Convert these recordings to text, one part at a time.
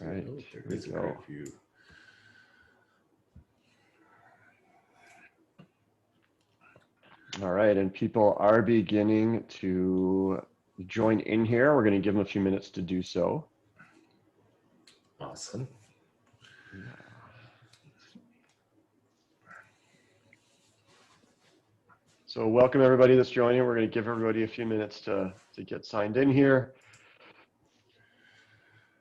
All right, there is a great view. All right, and people are beginning to join in here. We're going to give them a few minutes to do so. Awesome. Yeah. So welcome everybody that's joining. We're going to give everybody a few minutes to get signed in here.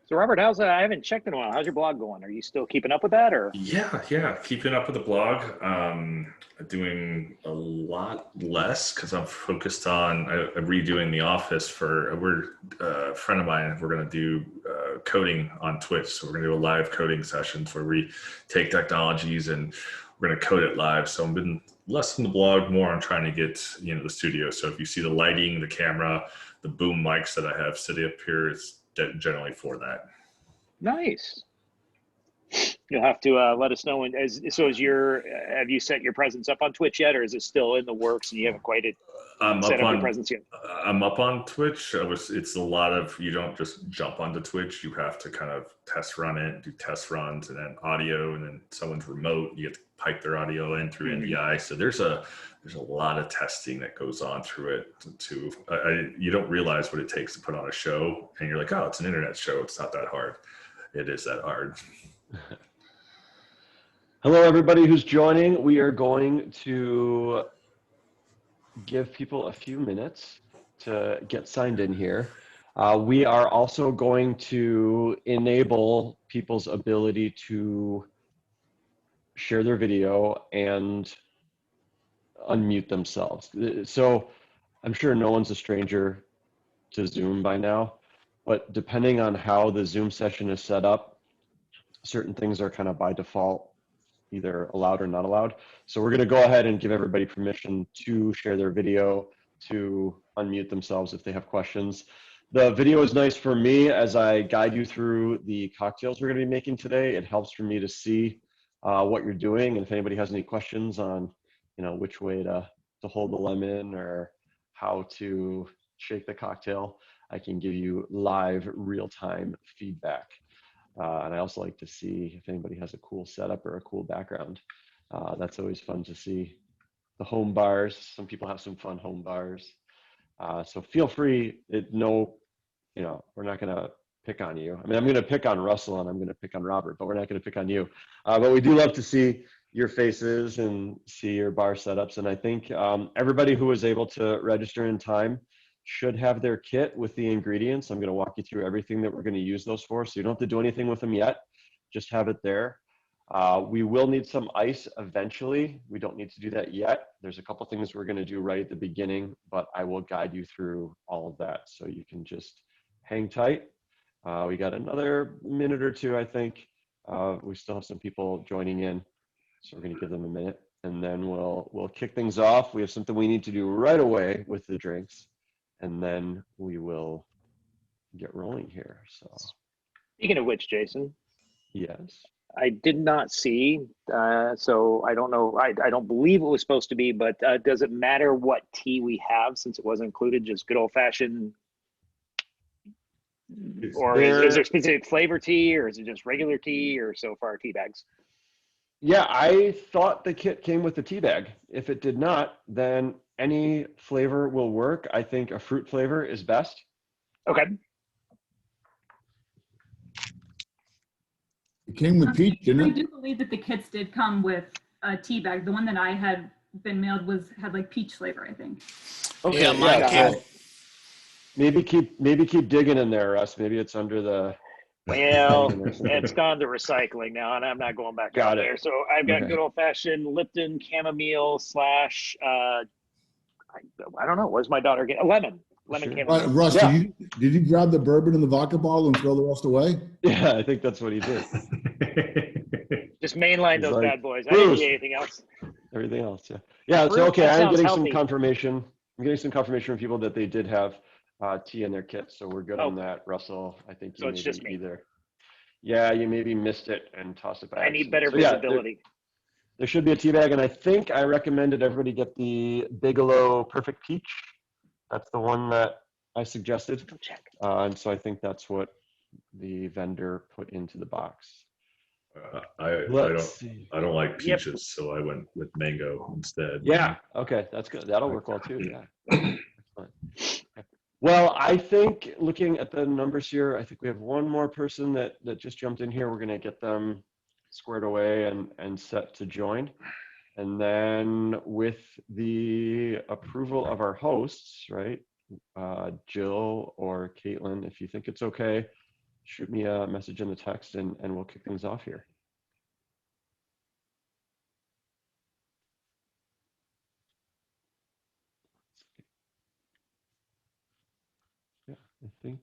So Robert, I haven't checked in a while. How's your blog going? Are you still keeping up with that, or? Yeah, keeping up with the blog. Doing a lot less because I'm focused on redoing the office for a friend of mine. We're going to do coding on Twitch. So we're going to do a live coding sessions where we take technologies and we're going to code it live. So I've been less in the blog, more on trying to get the studio. So if you see the lighting, the camera, the boom mics that I have sitting up here, it's generally for that. Nice. You'll have to let us know when. Have you set your presence up on Twitch yet, or is it still in the works and you haven't quite set up your presence yet? I'm up on Twitch. It's a lot of, you don't just jump onto Twitch. You have to kind of test run it, do test runs, and then audio, and then someone's remote. You have to pipe their audio in through NDI. So there's a lot of testing that goes on through it. You don't realize what it takes to put on a show, and you're like, oh, it's an internet show. It's not that hard. It is that hard. Hello, everybody who's joining. We are going to give people a few minutes to get signed in here. We are also going to enable people's ability to share their video and unmute themselves. So I'm sure no one's a stranger to Zoom by now, but depending on how the Zoom session is set up, certain things are kind of by default either allowed or not allowed. So we're going to go ahead and give everybody permission to share their video, to unmute themselves if they have questions. The video is nice for me as I guide you through the cocktails we're going to be making today. It helps for me to see what you're doing, and if anybody has any questions on, which way to hold the lemon or how to shake the cocktail, I can give you live, real-time feedback. And I also like to see if anybody has a cool setup or a cool background. That's always fun to see. The home bars, some people have some fun home bars. So feel free, we're not gonna pick on you. I mean, I'm gonna pick on Russell and I'm gonna pick on Robert, but we're not gonna pick on you. But we do love to see your faces and see your bar setups. And I think everybody who was able to register in time should have their kit with the ingredients. I'm going to walk you through everything that we're going to use those for, so you don't have to do anything with them yet. Just have it there. We will need some ice eventually. We don't need to do that yet. There's a couple things we're going to do right at the beginning, but I will guide you through all of that, so you can just hang tight. We got another minute or two, I think. We still have some people joining in, so we're going to give them a minute, and then we'll kick things off. We have something we need to do right away with the drinks, and then we will get rolling here. So, speaking of which, Jason. Yes. I did not see, so I don't know. I don't believe it was supposed to be, but does it matter what tea we have since it wasn't included? Just good old fashioned, or is there specific flavor tea, or is it just regular tea, or so far tea bags? Yeah, I thought the kit came with the tea bag. If it did not, then any flavor will work. I think a fruit flavor is best. Okay. It came with peach, didn't it? I do believe that the kits did come with a tea bag. The one that I had been mailed had like peach flavor, I think. Okay, yeah, mine came. Maybe keep digging in there, Russ. Maybe it's under the. Well, it's gone to recycling now, and I'm not going back out there. So I've got good old fashioned Lipton chamomile / I don't know. What's my daughter getting? Lemon chamomile. Russ, did you grab the bourbon in the vodka bottle and throw the rest away? Yeah, I think that's what he did. Just mainline those bad boys. I didn't see anything else. Everything else, yeah. Yeah, so okay, I'm getting some confirmation. I'm getting some confirmation from people that they did have tea in their kit, so we're good on that. Russell, I think you it's just me. Yeah, you maybe missed it and tossed it back. I need better visibility. There should be a tea bag, and I think I recommended everybody get the Bigelow Perfect Peach. That's the one that I suggested. Check. And so I think that's what the vendor put into the box. I Let's see. don't like Yep. peaches, so I went with mango instead. Yeah. Okay, that's good. That'll work well too. Yeah. Excellent. Okay. Well, I think looking at the numbers here, I think we have one more person that just jumped in here. We're going to get them squared away and set to join. And then with the approval of our hosts, right, Jill or Caitlin, if you think it's okay, shoot me a message in the text and we'll kick things off here. Yeah, I think.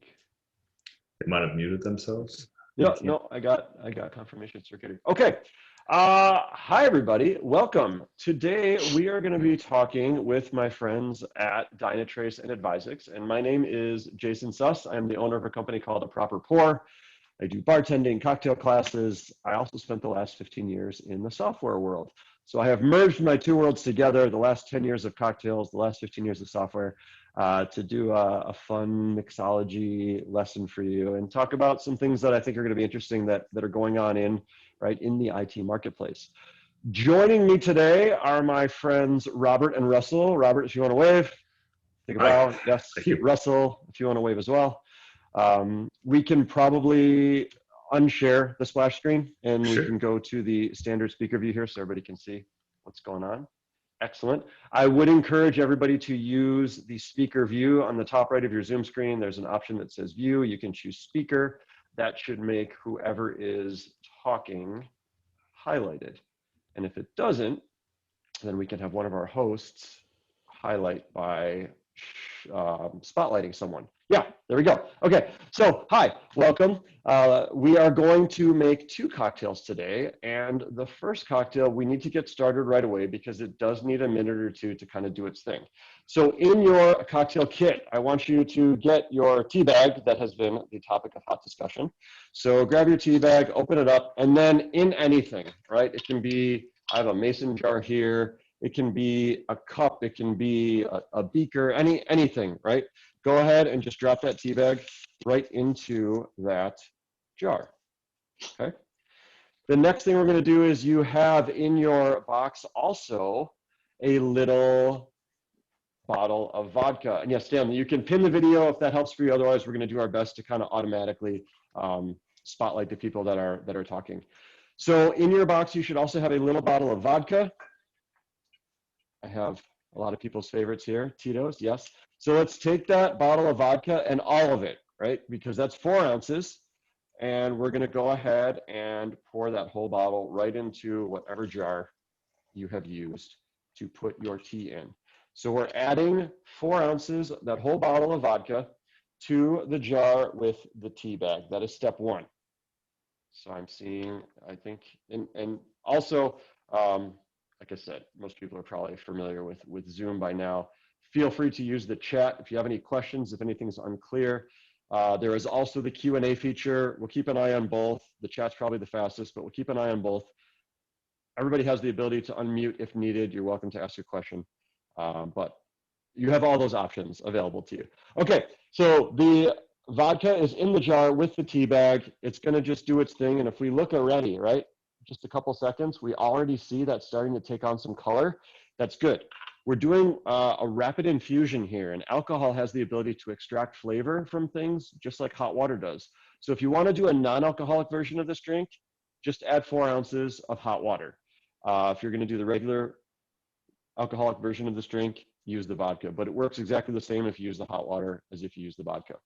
They might have muted themselves. No, I got confirmation it's getting. Okay. Hi everybody, welcome. Today we are going to be talking with my friends at Dynatrace and Advizex, and my name is Jason Suss. I'm the owner of a company called A Proper Pour. I do bartending, cocktail classes. I also spent the last 15 years in the software world. So I have merged my two worlds together, the last 10 years of cocktails, the last 15 years of software, to do a fun mixology lesson for you and talk about some things that I think are going to be interesting that are going on in the IT marketplace. Joining me today are my friends Robert and Russell. Robert, if you want to wave, think about it. Yes. Thank you. Russell, if you want to wave as well. We can probably unshare the splash screen and Sure. we can go to the standard speaker view here so everybody can see what's going on. Excellent. I would encourage everybody to use the speaker view on the top right of your Zoom screen. There's an option that says view. You can choose speaker. That should make whoever is talking highlighted. And if it doesn't, then we can have one of our hosts highlight by spotlighting someone. Yeah, there we go. Okay, so hi, welcome. We are going to make two cocktails today, and the first cocktail we need to get started right away because it does need a minute or two to kind of do its thing. So in your cocktail kit, I want you to get your tea bag that has been the topic of hot discussion. So grab your tea bag, open it up, and then in anything, right? It can be, I have a mason jar here. It can be a cup, it can be a beaker, anything, right? Go ahead and just drop that tea bag right into that jar, okay? The next thing we're gonna do is you have in your box also a little bottle of vodka. And yes, Stanley, you can pin the video if that helps for you. Otherwise, we're gonna do our best to kind of automatically spotlight the people that are talking. So in your box, you should also have a little bottle of vodka. I have a lot of people's favorites here, Tito's, yes. So let's take that bottle of vodka and all of it, right? Because that's 4 ounces. And we're gonna go ahead and pour that whole bottle right into whatever jar you have used to put your tea in. So we're adding 4 ounces, that whole bottle of vodka, to the jar with the tea bag. That is step 1. So I'm seeing, I think, and also, like I said, most people are probably familiar with Zoom by now. Feel free to use the chat if you have any questions, if anything's unclear. There is also the Q&A feature. We'll keep an eye on both. The chat's probably the fastest, but we'll keep an eye on both. Everybody has the ability to unmute if needed. You're welcome to ask your question, but you have all those options available to you. Okay, so the vodka is in the jar with the tea bag. It's gonna just do its thing, and if we look already, right, just a couple seconds, we already see that starting to take on some color. That's good. We're doing a rapid infusion here, and alcohol has the ability to extract flavor from things just like hot water does. So if you want to do a non-alcoholic version of this drink, just add 4 ounces of hot water. If you're going to do the regular alcoholic version of this drink, use the vodka, but it works exactly the same if you use the hot water as if you use the vodka.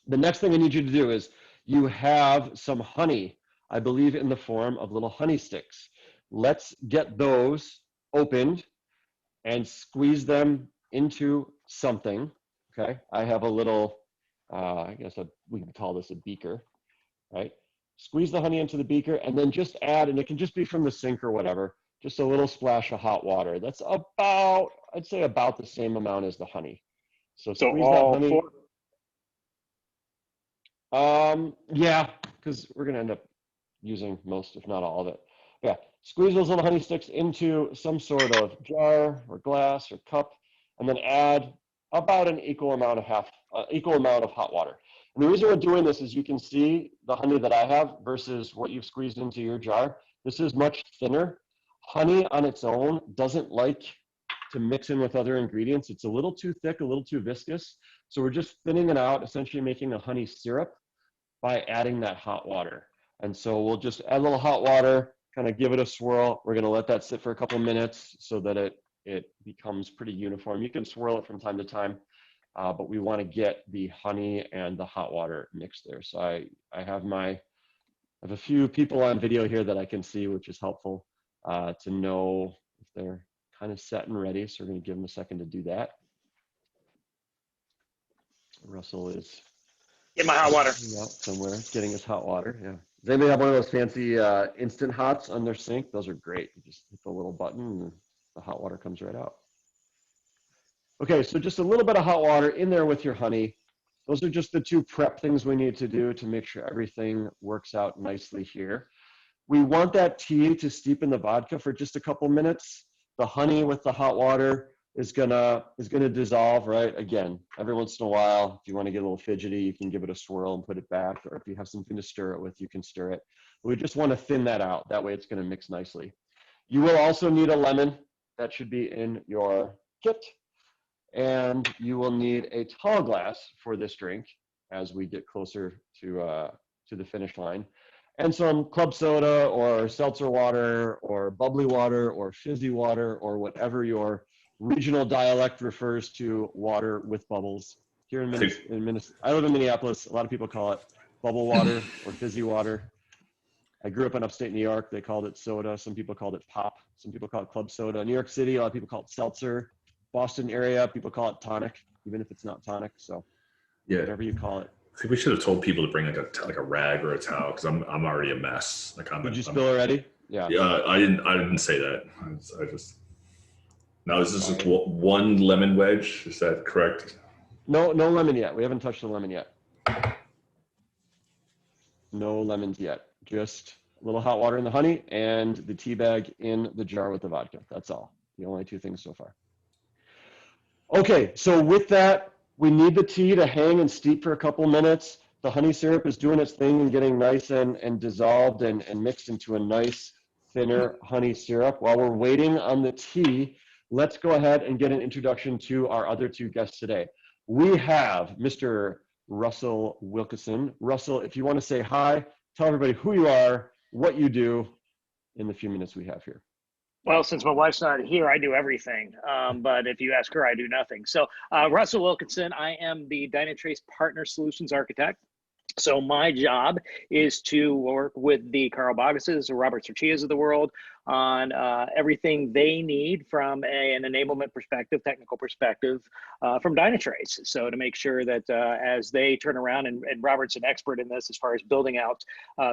The next thing I need you to do is you have some honey, I believe in the form of little honey sticks. Let's get those opened and squeeze them into something, okay? I have a little, I guess we can call this a beaker, right? Squeeze the honey into the beaker and then just add, and it can just be from the sink or whatever, just a little splash of hot water. That's about, I'd say about the same amount as the honey. So squeeze that honey. Yeah, because we're gonna end up using most, if not all of it. Yeah, squeeze those little honey sticks into some sort of jar or glass or cup, and then add about an equal amount of hot water. And the reason we're doing this is you can see the honey that I have versus what you've squeezed into your jar. This is much thinner. Honey on its own doesn't like to mix in with other ingredients. It's a little too thick, a little too viscous. So we're just thinning it out, essentially making a honey syrup by adding that hot water. And so we'll just add a little hot water, kind of give it a swirl. We're gonna let that sit for a couple of minutes so that it becomes pretty uniform. You can swirl it from time to time, but we wanna get the honey and the hot water mixed there. So I have a few people on video here that I can see, which is helpful to know if they're kind of set and ready. So we're gonna give them a second to do that. Russell is Get my hot water. somewhere getting his hot water. Yeah. Does anybody have one of those fancy instant hots on their sink? Those are great. You just hit the little button and the hot water comes right out. Okay, so just a little bit of hot water in there with your honey. Those are just the two prep things we need to do to make sure everything works out nicely here. We want that tea to steep in the vodka for just a couple minutes. The honey with the hot water is gonna dissolve, right? Again, every once in a while, if you want to get a little fidgety, you can give it a swirl and put it back, or if you have something to stir it with, you can stir it. We just want to thin that out. That way it's going to mix nicely. You will also need a lemon. That should be in your kit. And you will need a tall glass for this drink as we get closer to the finish line. And some club soda or seltzer water or bubbly water or fizzy water or whatever your regional dialect refers to water with bubbles. Here in Minnesota, I live in Minneapolis. A lot of people call it bubble water or fizzy water. I grew up in upstate New York. They called it soda. Some people called it pop. Some people call it club soda. New York City, a lot of people call it seltzer. Boston area, people call it tonic, even if it's not tonic. So yeah, whatever you call it. I think we should have told people to bring like a rag or a towel because I'm already a mess. Did you spill already? Yeah. Yeah, I didn't say that. I just. Now, is this one lemon wedge? Is that correct? No lemon yet. We haven't touched the lemon yet. No lemons yet. Just a little hot water in the honey and the tea bag in the jar with the vodka. That's all. The only two things so far. Okay, so with that, we need the tea to hang and steep for a couple minutes. The honey syrup is doing its thing and getting nice and dissolved and mixed into a nice, thinner honey syrup. While we're waiting on the tea, let's go ahead and get an introduction to our other two guests today. We have Mr. Russell Wilkinson. Russell, if you want to say hi, tell everybody who you are, what you do in the few minutes we have here. Well, since my wife's not here, I do everything. But if you ask her, I do nothing. So Russell Wilkinson, I am the Dynatrace Partner Solutions Architect. So my job is to work with the Carl Bogases or Robert Serchias of the world on everything they need from an enablement perspective, technical perspective from Dynatrace. So to make sure that as they turn around, and Robert's an expert in this as far as building out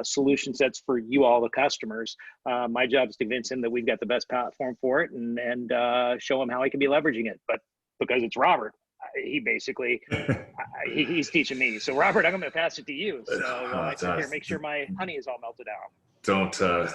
solution sets for you all, the customers, my job is to convince him that we've got the best platform for it and show him how he can be leveraging it. But because it's Robert, he basically he's teaching me. So Robert, I'm going to pass it to you. So I sit here, make sure my honey is all melted down.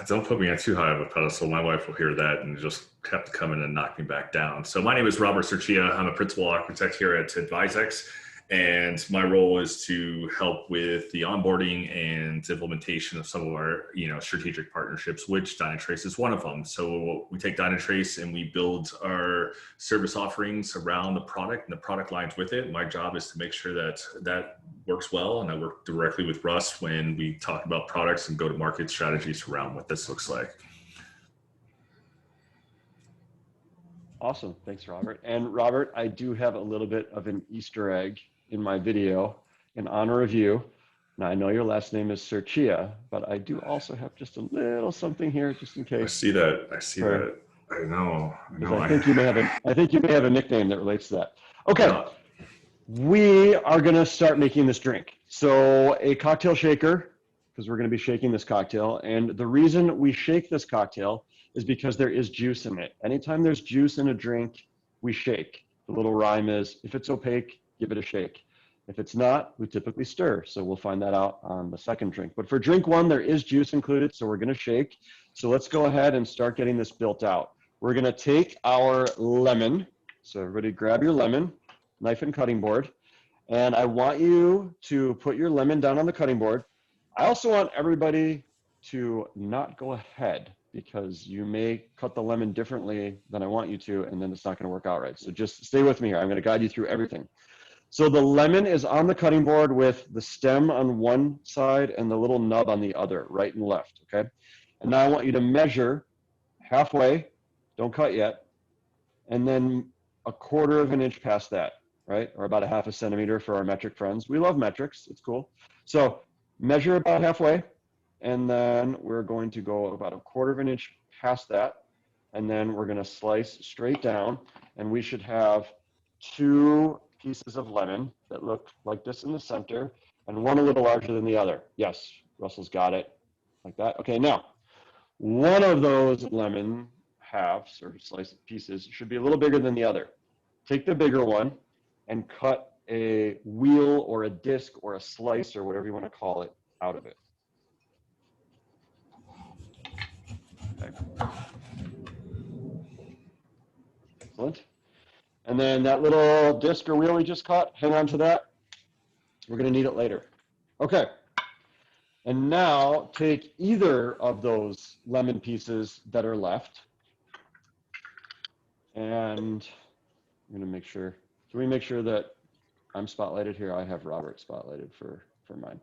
Don't put me on too high of a pedestal. My wife will hear that and just have to come in and knock me back down. So my name is Robert Serchia. I'm a principal architect here at Advizex, and my role is to help with the onboarding and implementation of some of our strategic partnerships, which Dynatrace is one of them. So we take Dynatrace and we build our service offerings around the product and the product lines with it. My job is to make sure that that works well, and I work directly with Russ when we talk about products and go-to-market strategies around what this looks like. Awesome. Thanks, Robert. And Robert, I do have a little bit of an Easter egg in my video in honor of you. Now, I know your last name is Serchia, but I do also have just a little something here just in case. I see that. I know. I think you may have a nickname that relates to that. Okay. We are going to start making this drink. So a cocktail shaker, because we're going to be shaking this cocktail. And the reason we shake this cocktail is because there is juice in it. Anytime there's juice in a drink, we shake. The little rhyme is, if it's opaque, give it a shake. If it's not, we typically stir. So we'll find that out on the second drink. But for drink one, there is juice included, so we're going to shake. So let's go ahead and start getting this built out. We're going to take our lemon. So everybody grab your lemon, knife and cutting board. And I want you to put your lemon down on the cutting board. I also want everybody to not go ahead because you may cut the lemon differently than I want you to, and then it's not going to work out right. So just stay with me here. I'm going to guide you through everything. So the lemon is on the cutting board with the stem on one side and the little nub on the other, right and left, okay? And now I want you to measure halfway, don't cut yet, and then 1/4 of an inch past that, right? Or about 1/2 centimeter for our metric friends. We love metrics, it's cool. So measure about halfway, and then we're going to go about 1/4 of an inch past that, and then we're gonna slice straight down, and we should have 2 pieces of lemon that look like this in the center, and one a little larger than the other. Yes, Russell's got it, like that. Okay, now, one of those lemon halves, or slice pieces, should be a little bigger than the other. Take the bigger one and cut a wheel or a disc or a slice or whatever you want to call it out of it. Okay. Excellent. And then that little disc or wheel we just cut, hang on to that. We're going to need it later. Okay. And now take either of those lemon pieces that are left. And I'm going to make sure, can we make sure that I'm spotlighted here? I have Robert spotlighted for mine.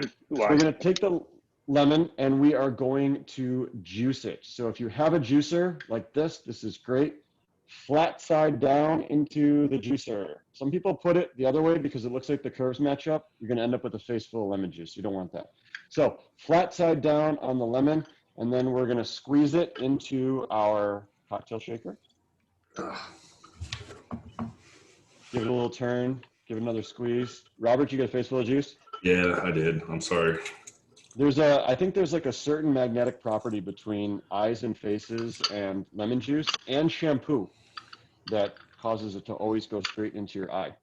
So we're going to take the lemon and we are going to juice it. So if you have a juicer like this is great. Flat side down into the juicer. Some people put it the other way because it looks like the curves match up. You're going to end up with a face full of lemon juice. You don't want that. So flat side down on the lemon, and then we're going to squeeze it into our cocktail shaker. Give it a little turn. Give it another squeeze. Robert, you got a face full of juice? Yeah, I did. I'm sorry. I think there's like a certain magnetic property between eyes and faces and lemon juice and shampoo that causes it to always go straight into your eye.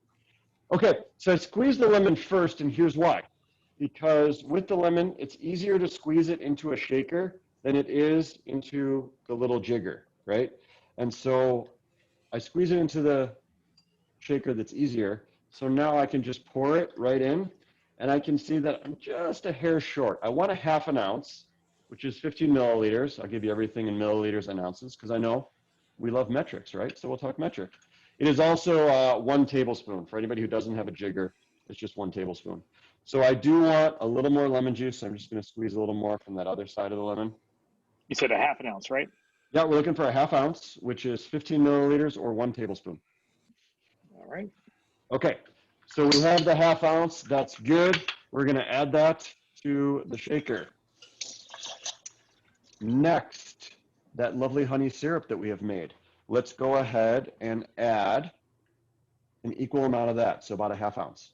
Okay, so I squeeze the lemon first, and here's why. Because with the lemon, it's easier to squeeze it into a shaker than it is into the little jigger, right? And so I squeeze it into the shaker that's easier. So now I can just pour it right in, and I can see that I'm just a hair short. I want 1/2 ounce, which is 15 milliliters. I'll give you everything in milliliters and ounces because I know we love metrics, right? So we'll talk metric. It is also 1 tablespoon. For anybody who doesn't have a jigger, it's just 1 tablespoon. So I do want a little more lemon juice. So I'm just going to squeeze a little more from that other side of the lemon. You said 1/2 ounce, right? Yeah, we're looking for 1/2 ounce, which is 15 milliliters or 1 tablespoon. All right. Okay, so we have the 1/2 ounce. That's good. We're going to add that to the shaker. Next, that lovely honey syrup that we have made. Let's go ahead and add an equal amount of that, so about 1/2 ounce.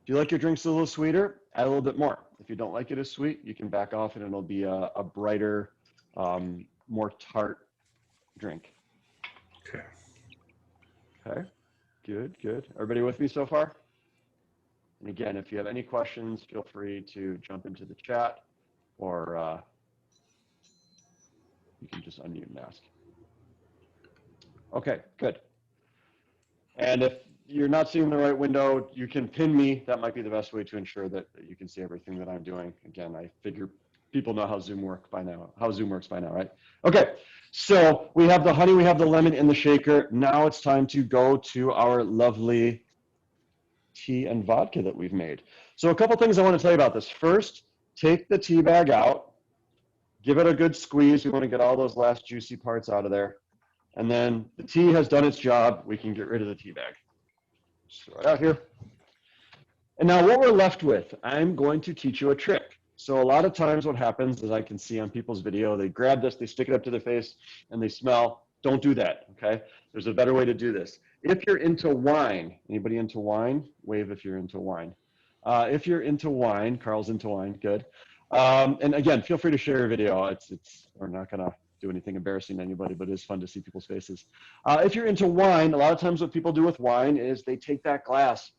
If you like your drinks a little sweeter, add a little bit more. If you don't like it as sweet, you can back off and it'll be a brighter, more tart drink. Okay. Okay, good, good. Everybody with me so far? And again, if you have any questions, feel free to jump into the chat or you can just unmute and ask. Okay, good. And if you're not seeing the right window, you can pin me. That might be the best way to ensure that you can see everything that I'm doing. Again, I figure people know how Zoom works by now, right? Okay, so we have the honey, we have the lemon in the shaker. Now it's time to go to our lovely tea and vodka that we've made. So a couple things I want to tell you about this. First, take the tea bag out, give it a good squeeze. We want to get all those last juicy parts out of there. And then the tea has done its job. We can get rid of the tea bag. Just throw it out here. And now what we're left with, I'm going to teach you a trick. So a lot of times what happens, as I can see on people's video, they grab this, they stick it up to their face, and they smell. Don't do that, okay? There's a better way to do this. If you're into wine, anybody into wine? Wave if you're into wine. If you're into wine, Carl's into wine, good. And again, feel free to share your video. We're not gonna do anything embarrassing to anybody, but it's fun to see people's faces. If you're into wine, a lot of times what people do with wine is they take that glass,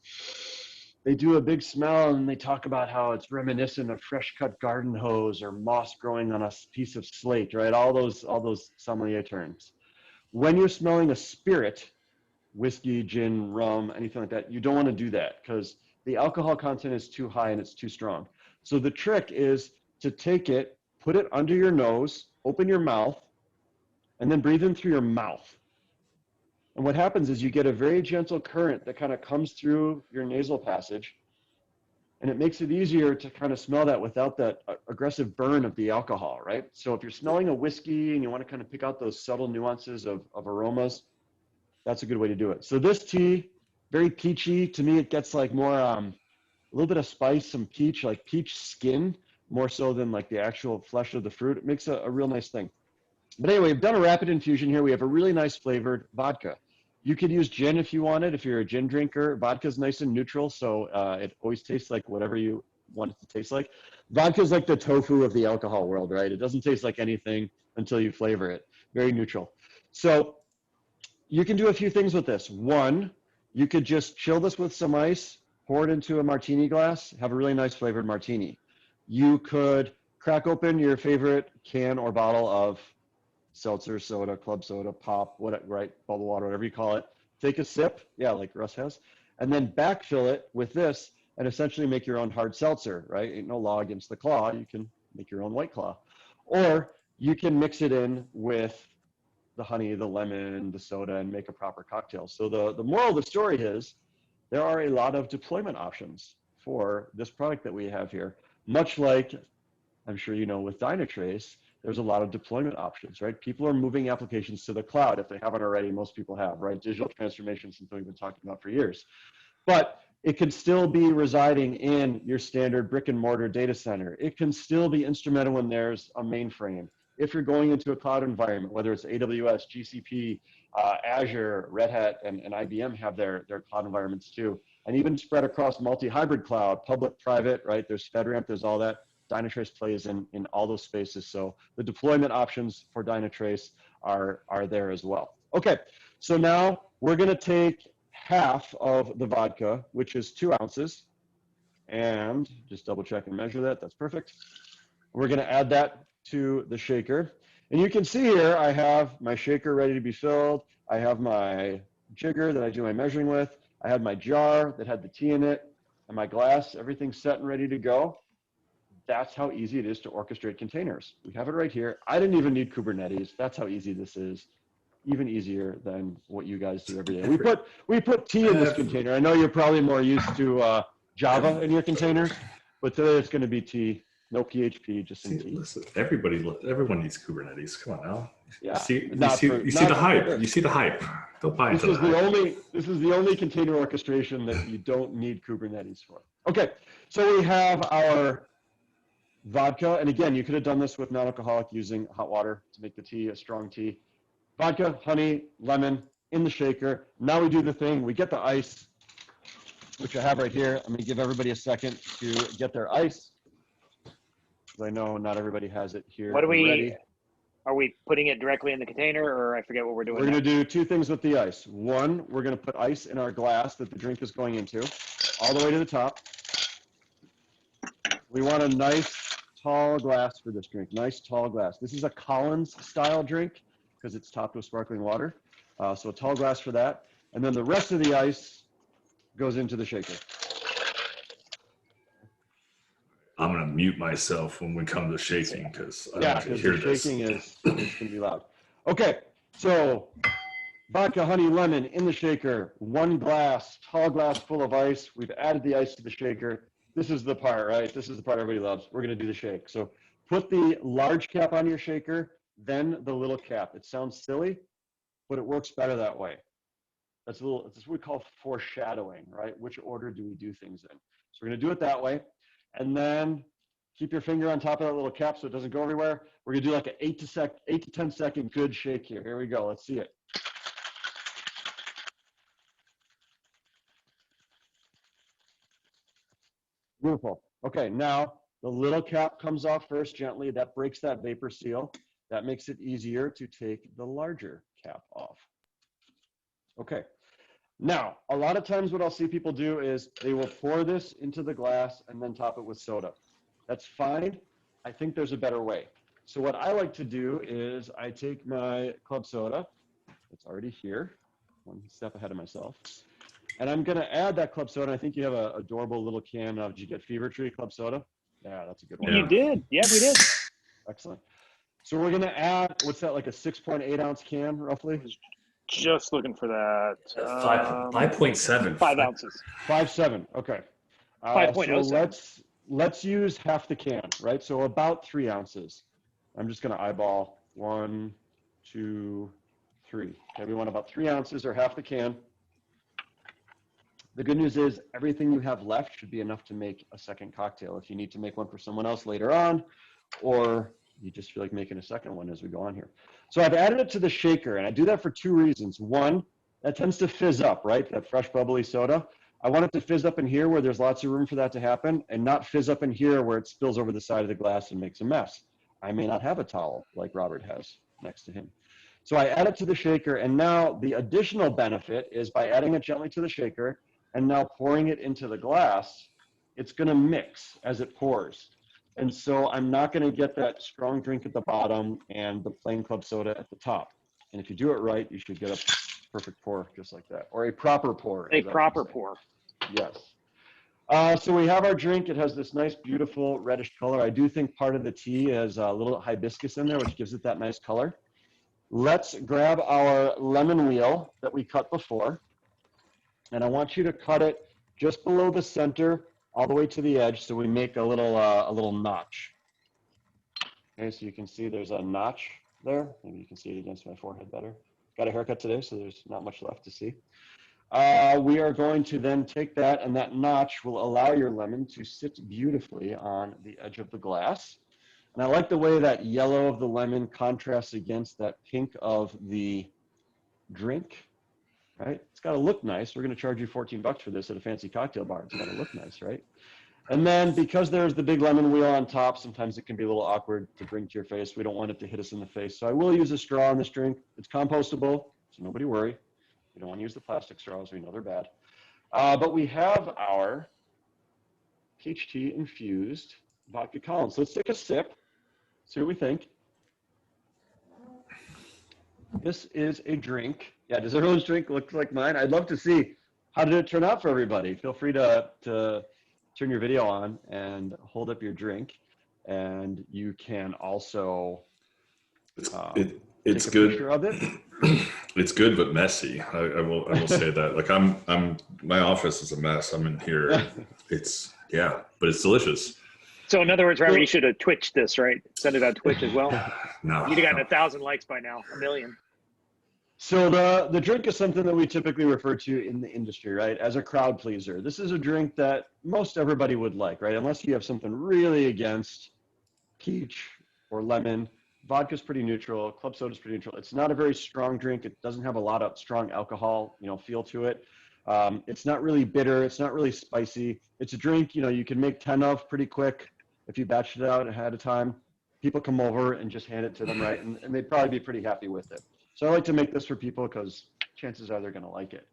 they do a big smell, and they talk about how it's reminiscent of fresh cut garden hose or moss growing on a piece of slate, right? All those sommelier terms. When you're smelling a spirit, whiskey, gin, rum, anything like that, you don't want to do that because the alcohol content is too high and it's too strong. So the trick is to take it, put it under your nose, open your mouth, and then breathe in through your mouth. And what happens is you get a very gentle current that kind of comes through your nasal passage, and it makes it easier to kind of smell that without that aggressive burn of the alcohol, right? So if you're smelling a whiskey and you want to kind of pick out those subtle nuances of aromas, that's a good way to do it. So this tea, very peachy. To me, it gets like more, a little bit of spice, some peach, like peach skin, more so than like the actual flesh of the fruit. It makes a real nice thing. But anyway, we've done a rapid infusion here. We have a really nice flavored vodka. You could use gin if you wanted, if you're a gin drinker. Vodka's nice and neutral, so it always tastes like whatever you want it to taste like. Vodka's like the tofu of the alcohol world, right? It doesn't taste like anything until you flavor it. Very neutral. So you can do a few things with this. One, you could just chill this with some ice, pour it into a martini glass, have a really nice flavored martini. You could crack open your favorite can or bottle of seltzer, soda, club soda, pop, whatever, right? Bubble water, whatever you call it. Take a sip, yeah, like Russ has, and then backfill it with this and essentially make your own hard seltzer, right? Ain't no law against the claw. You can make your own White Claw. Or you can mix it in with the honey, the lemon, the soda, and make a proper cocktail. So the moral of the story is there are a lot of deployment options for this product that we have here. Much like, I'm sure you know, with Dynatrace, there's a lot of deployment options, right? People are moving applications to the cloud if they haven't already. Most people have, right? Digital transformation is something we've been talking about for years. But it can still be residing in your standard brick and mortar data center. It can still be instrumental when there's a mainframe. If you're going into a cloud environment, whether it's AWS, GCP, Azure, Red Hat, and IBM have their cloud environments too. And even spread across multi-hybrid cloud, public, private, right? There's FedRAMP, there's all that. Dynatrace plays in all those spaces. So the deployment options for Dynatrace are there as well. Okay, so now we're gonna take half of the vodka, which is 2 ounces, and just double check and measure that, that's perfect. We're gonna add that to the shaker. And you can see here, I have my shaker ready to be filled. I have my jigger that I do my measuring with. I had my jar that had the tea in it, and my glass, everything's set and ready to go. That's how easy it is to orchestrate containers. We have it right here. I didn't even need Kubernetes. That's how easy this is. Even easier than what you guys do every day. We put tea in this container. I know you're probably more used to Java in your containers, but today it's going to be tea. No PHP, just in tea. Listen, everyone needs Kubernetes. Come on now. Yeah. You see the hype. You see the hype. Don't buy into that. This is the only container orchestration that you don't need Kubernetes for. Okay, so we have our vodka, and again, you could have done this with non-alcoholic using hot water to make the tea a strong tea. Vodka, honey, lemon in the shaker. Now we do the thing. We get the ice, which I have right here. I'm going to give everybody a second to get their ice. I know not everybody has it here. What ready. Are we putting it directly in the container, or I forget what we're doing? We're going to do 2 things with the ice. One, we're going to put ice in our glass that the drink is going into, all the way to the top. We want a nice tall glass for this drink. Nice tall glass. This is a Collins style drink because it's topped with sparkling water. So a tall glass for that. And then the rest of the ice goes into the shaker. I'm going to mute myself when we come to shaking because I don't hear this. Shaking is going to be loud. Okay, so vodka, honey, lemon in the shaker. 1 glass, tall glass full of ice. We've added the ice to the shaker. This is the part, right? This is the part everybody loves. We're going to do the shake. So put the large cap on your shaker, then the little cap. It sounds silly, but it works better that way. That's what we call foreshadowing, right? Which order do we do things in? So we're going to do it that way. And then keep your finger on top of that little cap so it doesn't go everywhere. We're going to do like an 8 to 10 second good shake here. Here we go. Let's see it. Beautiful. Okay, now the little cap comes off first gently. That breaks that vapor seal. That makes it easier to take the larger cap off. Okay. Now, a lot of times what I'll see people do is they will pour this into the glass and then top it with soda. That's fine. I think there's a better way. So what I like to do is I take my club soda, it's already here, one step ahead of myself. And I'm going to add that club soda. I think you have an adorable little can of, did you get Fever Tree club soda? Yeah, that's a good one. You did. Yeah, we did. Excellent. So we're going to add, what's that, like a 6.8 ounce can, roughly? Just looking for that. 5.7. 5 ounces. 5.7. Okay. 5.07. So let's use half the can, right? So about 3 ounces. I'm just going to eyeball 1, 2, 3. Okay, we want about 3 ounces or half the can. The good news is everything you have left should be enough to make a second cocktail. If you need to make one for someone else later on, or you just feel like making a second one as we go on here. So I've added it to the shaker, and I do that for 2 reasons. One, that tends to fizz up, right? That fresh bubbly soda. I want it to fizz up in here where there's lots of room for that to happen, and not fizz up in here where it spills over the side of the glass and makes a mess. I may not have a towel like Robert has next to him. So I add it to the shaker, and now the additional benefit is by adding it gently to the shaker and now pouring it into the glass, it's going to mix as it pours. And so I'm not going to get that strong drink at the bottom and the plain club soda at the top. And if you do it right, you should get a perfect pour just like that, or a proper pour. A proper pour. Yes. So we have our drink. It has this nice, beautiful reddish color. I do think part of the tea has a little hibiscus in there, which gives it that nice color. Let's grab our lemon wheel that we cut before. And I want you to cut it just below the center, all the way to the edge, so we make a little notch. Okay, so you can see there's a notch there. Maybe you can see it against my forehead better. Got a haircut today, so there's not much left to see. We are going to then take that, and that notch will allow your lemon to sit beautifully on the edge of the glass. And I like the way that yellow of the lemon contrasts against that pink of the drink. Right? It's got to look nice. We're going to charge you $14 for this at a fancy cocktail bar. It's got to look nice, right? And then because there's the big lemon wheel on top, sometimes it can be a little awkward to bring to your face. We don't want it to hit us in the face. So I will use a straw in this drink. It's compostable, so nobody worry. We don't want to use the plastic straws. We know they're bad. But we have our peach tea infused vodka Collins. So let's take a sip, see what we think. This is a drink. Yeah, does everyone's drink look like mine? I'd love to see, how did it turn out for everybody? Feel free to turn your video on and hold up your drink. And you can also it's take a good. picture of it. It's good, but messy. I will say that. Like my office is a mess. I'm in here. But it's delicious. So in other words, Robert, you should have Twitched this, right? Send it on Twitch as well. No. You'd have gotten 1,000 likes by now, 1 million. So the drink is something that we typically refer to in the industry, right, as a crowd pleaser. This is a drink that most everybody would like, right, unless you have something really against peach or lemon. Vodka's pretty neutral. Club soda's pretty neutral. It's not a very strong drink. It doesn't have a lot of strong alcohol, feel to it. It's not really bitter. It's not really spicy. It's a drink, you can make 10 of pretty quick if you batch it out ahead of time. People come over and just hand it to them, right, and they'd probably be pretty happy with it. So I like to make this for people because chances are they're going to like it.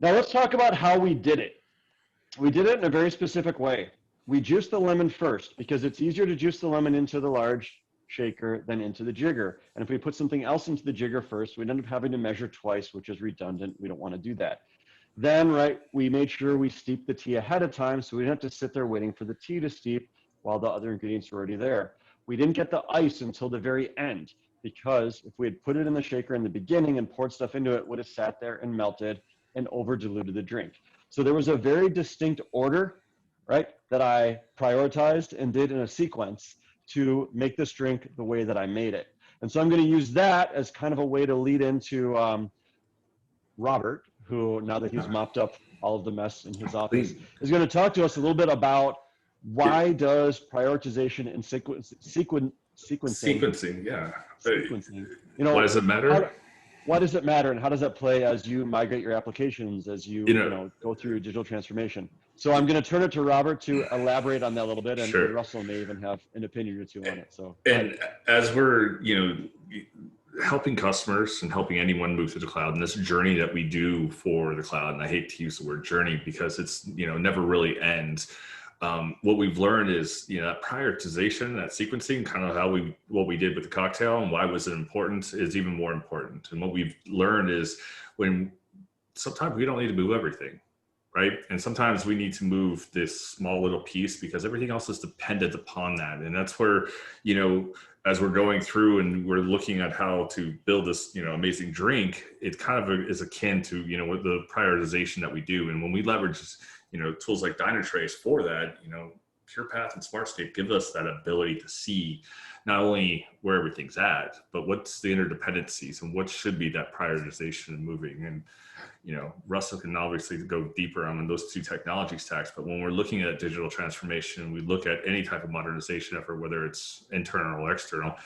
Now let's talk about how we did it. We did it in a very specific way. We juiced the lemon first because it's easier to juice the lemon into the large shaker than into the jigger. And if we put something else into the jigger first, we'd end up having to measure twice, which is redundant. We don't want to do that. Then, right, we made sure we steeped the tea ahead of time so we didn't have to sit there waiting for the tea to steep while the other ingredients were already there. We didn't get the ice until the very end because if we had put it in the shaker in the beginning and poured stuff into it, it would have sat there and melted and over diluted the drink. So there was a very distinct order, right, that I prioritized and did in a sequence to make this drink the way that I made it. And so I'm going to use that as kind of a way to lead into Robert, who, now that he's mopped up all of the mess in his office, is going to talk to us a little bit about why does prioritization and sequencing, yeah. Sequencing. Why does it matter? Why does it matter, and how does that play as you migrate your applications, as you, go through your digital transformation? So I'm going to turn it to Robert to elaborate on that a little bit, and Sure. Russell may even have an opinion or two on it. So, and as we're, helping customers and helping anyone move to the cloud, and this journey that we do for the cloud, and I hate to use the word journey because it's, never really ends. What we've learned is, that prioritization, that sequencing, kind of what we did with the cocktail and why was it important is even more important. And what we've learned is when sometimes we don't need to move everything, right? And sometimes we need to move this small little piece because everything else is dependent upon that. And that's where, you know, as we're going through and we're looking at how to build this, you know, amazing drink, it kind of is akin to, you know, the prioritization that we do. And when we leverage, you know, tools like Dynatrace for that, you know, PurePath and SmartScape give us that ability to see not only where everything's at, but what's the interdependencies and what should be that prioritization and moving. And, you know, Russell can obviously go deeper on those two technology stacks, but when we're looking at digital transformation, we look at any type of modernization effort, whether it's internal or external,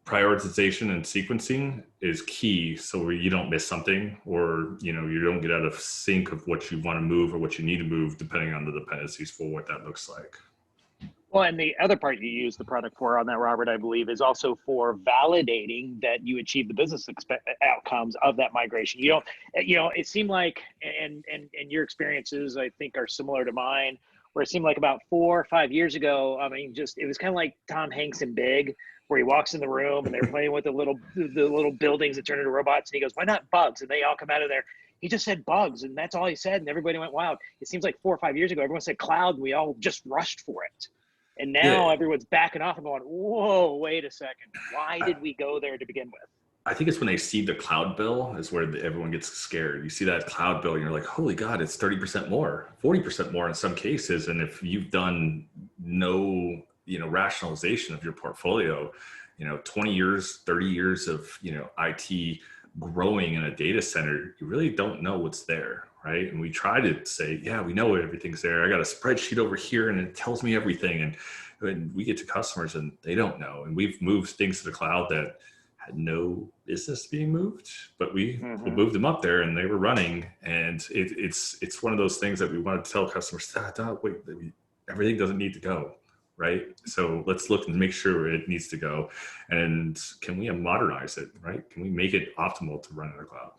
prioritization and sequencing is key, so you don't miss something, or, you know, you don't get out of sync of what you want to move or what you need to move, depending on the dependencies for what that looks like. Well, and the other part you use the product for on that, Robert, I believe, is also for validating that you achieve the business outcomes of that migration. You don't, you know, it seemed like, and your experiences, I think, are similar to mine, where it seemed like about 4 or 5 years ago, I mean, just, it was kind of like Tom Hanks in Big, where he walks in the room and they're playing with the little buildings that turn into robots, and he goes, "Why not bugs?" And they all come out of there. He just said bugs, and that's all he said, and everybody went, "Wow." It seems like 4 or 5 years ago, everyone said cloud, and we all just rushed for it. And now everyone's backing off and going, "Whoa, wait a second. Why did we go there to begin with?" I think it's when they see the cloud bill is where everyone gets scared. You see that cloud bill and you're like, holy God, it's 30% more, 40% more in some cases. And if you've done no, you know, rationalization of your portfolio, you know, 20 years, 30 years of, you know, IT growing in a data center, you really don't know what's there, right? And we try to say, yeah, we know everything's there. I got a spreadsheet over here and it tells me everything. And we get to customers and they don't know. And we've moved things to the cloud that had no business being moved, but we moved them up there and they were running. And it's one of those things that we want to tell customers, wait, everything doesn't need to go, right? So let's look and make sure it needs to go. And can we modernize it, right? Can we make it optimal to run in the cloud?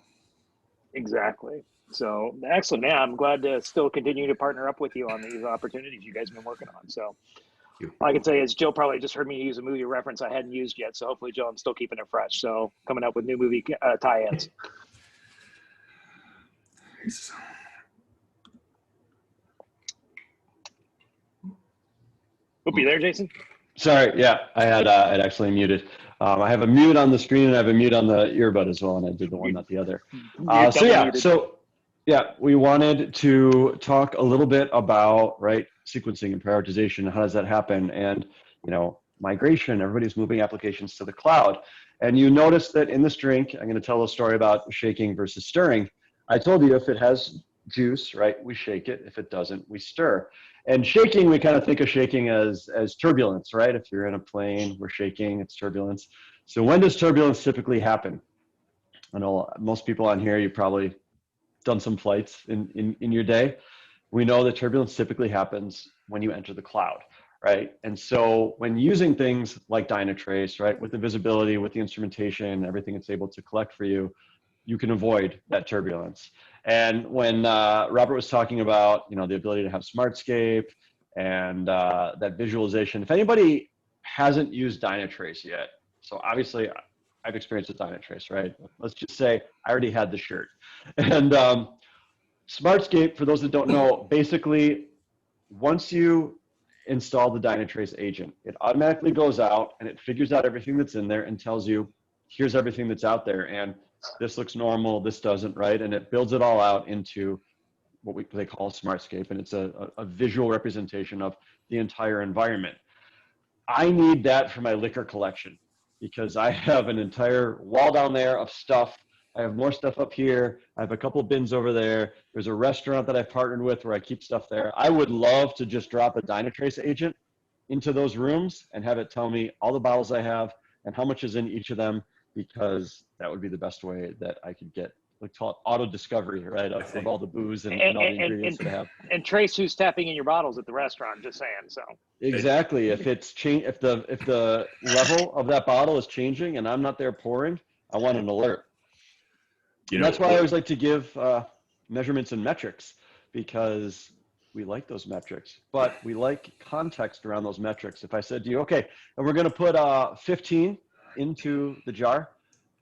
Exactly. So excellent, man. I'm glad to still continue to partner up with you on these opportunities you guys have been working on. So all I can say is Joe probably just heard me use a movie reference I hadn't used yet. So hopefully, Joe, I'm still keeping it fresh. So coming up with new movie tie-ins. Hope you there, Jason? Sorry, yeah, I had actually muted. I have a mute on the screen and I have a mute on the earbud as well, and I did the one, not the other. We wanted to talk a little bit about, right, sequencing and prioritization. How does that happen? And, you know, migration, everybody's moving applications to the cloud. And you notice that in this drink, I'm going to tell a story about shaking versus stirring. I told you if it has juice, right, we shake it. If it doesn't, we stir. And shaking, we kind of think of shaking as turbulence, right? If you're in a plane, we're shaking, it's turbulence. So when does turbulence typically happen? I know most people on here, you probably done some flights in your day. We know that turbulence typically happens when you enter the cloud, right? And so when using things like Dynatrace, right, with the visibility, with the instrumentation, everything it's able to collect for you, you can avoid that turbulence. And when Robert was talking about, you know, the ability to have SmartScape and that visualization, if anybody hasn't used Dynatrace yet, so obviously I've experienced with Dynatrace, right? Let's just say I already had the shirt. And SmartScape, for those that don't know, basically, once you install the Dynatrace agent, it automatically goes out and it figures out everything that's in there and tells you, here's everything that's out there. And this looks normal, this doesn't, right? And it builds it all out into what they call SmartScape. And it's a visual representation of the entire environment. I need that for my liquor collection, because I have an entire wall down there of stuff. I have more stuff up here. I have a couple bins over there. There's a restaurant that I've partnered with where I keep stuff there. I would love to just drop a Dynatrace agent into those rooms and have it tell me all the bottles I have and how much is in each of them, because that would be the best way that I could get, like, call it auto discovery, right, of all the booze and all the ingredients that I have. And trace who's tapping in your bottles at the restaurant, just saying. So exactly, if it's if the level of that bottle is changing and I'm not there pouring, I want an alert. You know, that's why I always like to give measurements and metrics, because we like those metrics, but we like context around those metrics. If I said to you, okay, and we're going to put 15 into the jar,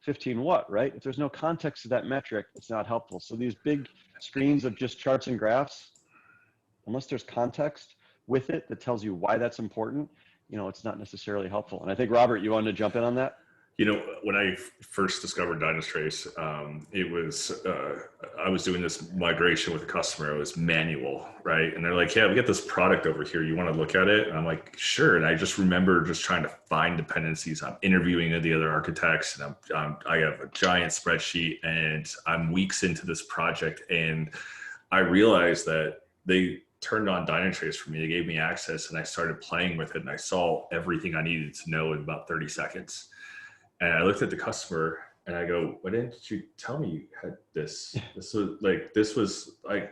15 what, right? If there's no context to that metric, it's not helpful. So these big screens of just charts and graphs, unless there's context with it that tells you why that's important, it's not necessarily helpful. And I think, Robert, you wanted to jump in on that? When I first discovered Dynatrace, it was, I was doing this migration with a customer. It was manual, right? And they're like, yeah, we got this product over here. You want to look at it? And I'm like, sure. And I just remember just trying to find dependencies. I'm interviewing the other architects, and I have a giant spreadsheet, and I'm weeks into this project. And I realized that they turned on Dynatrace for me. They gave me access, and I started playing with it, and I saw everything I needed to know in about 30 seconds. And I looked at the customer and I go, why didn't you tell me you had this? This was like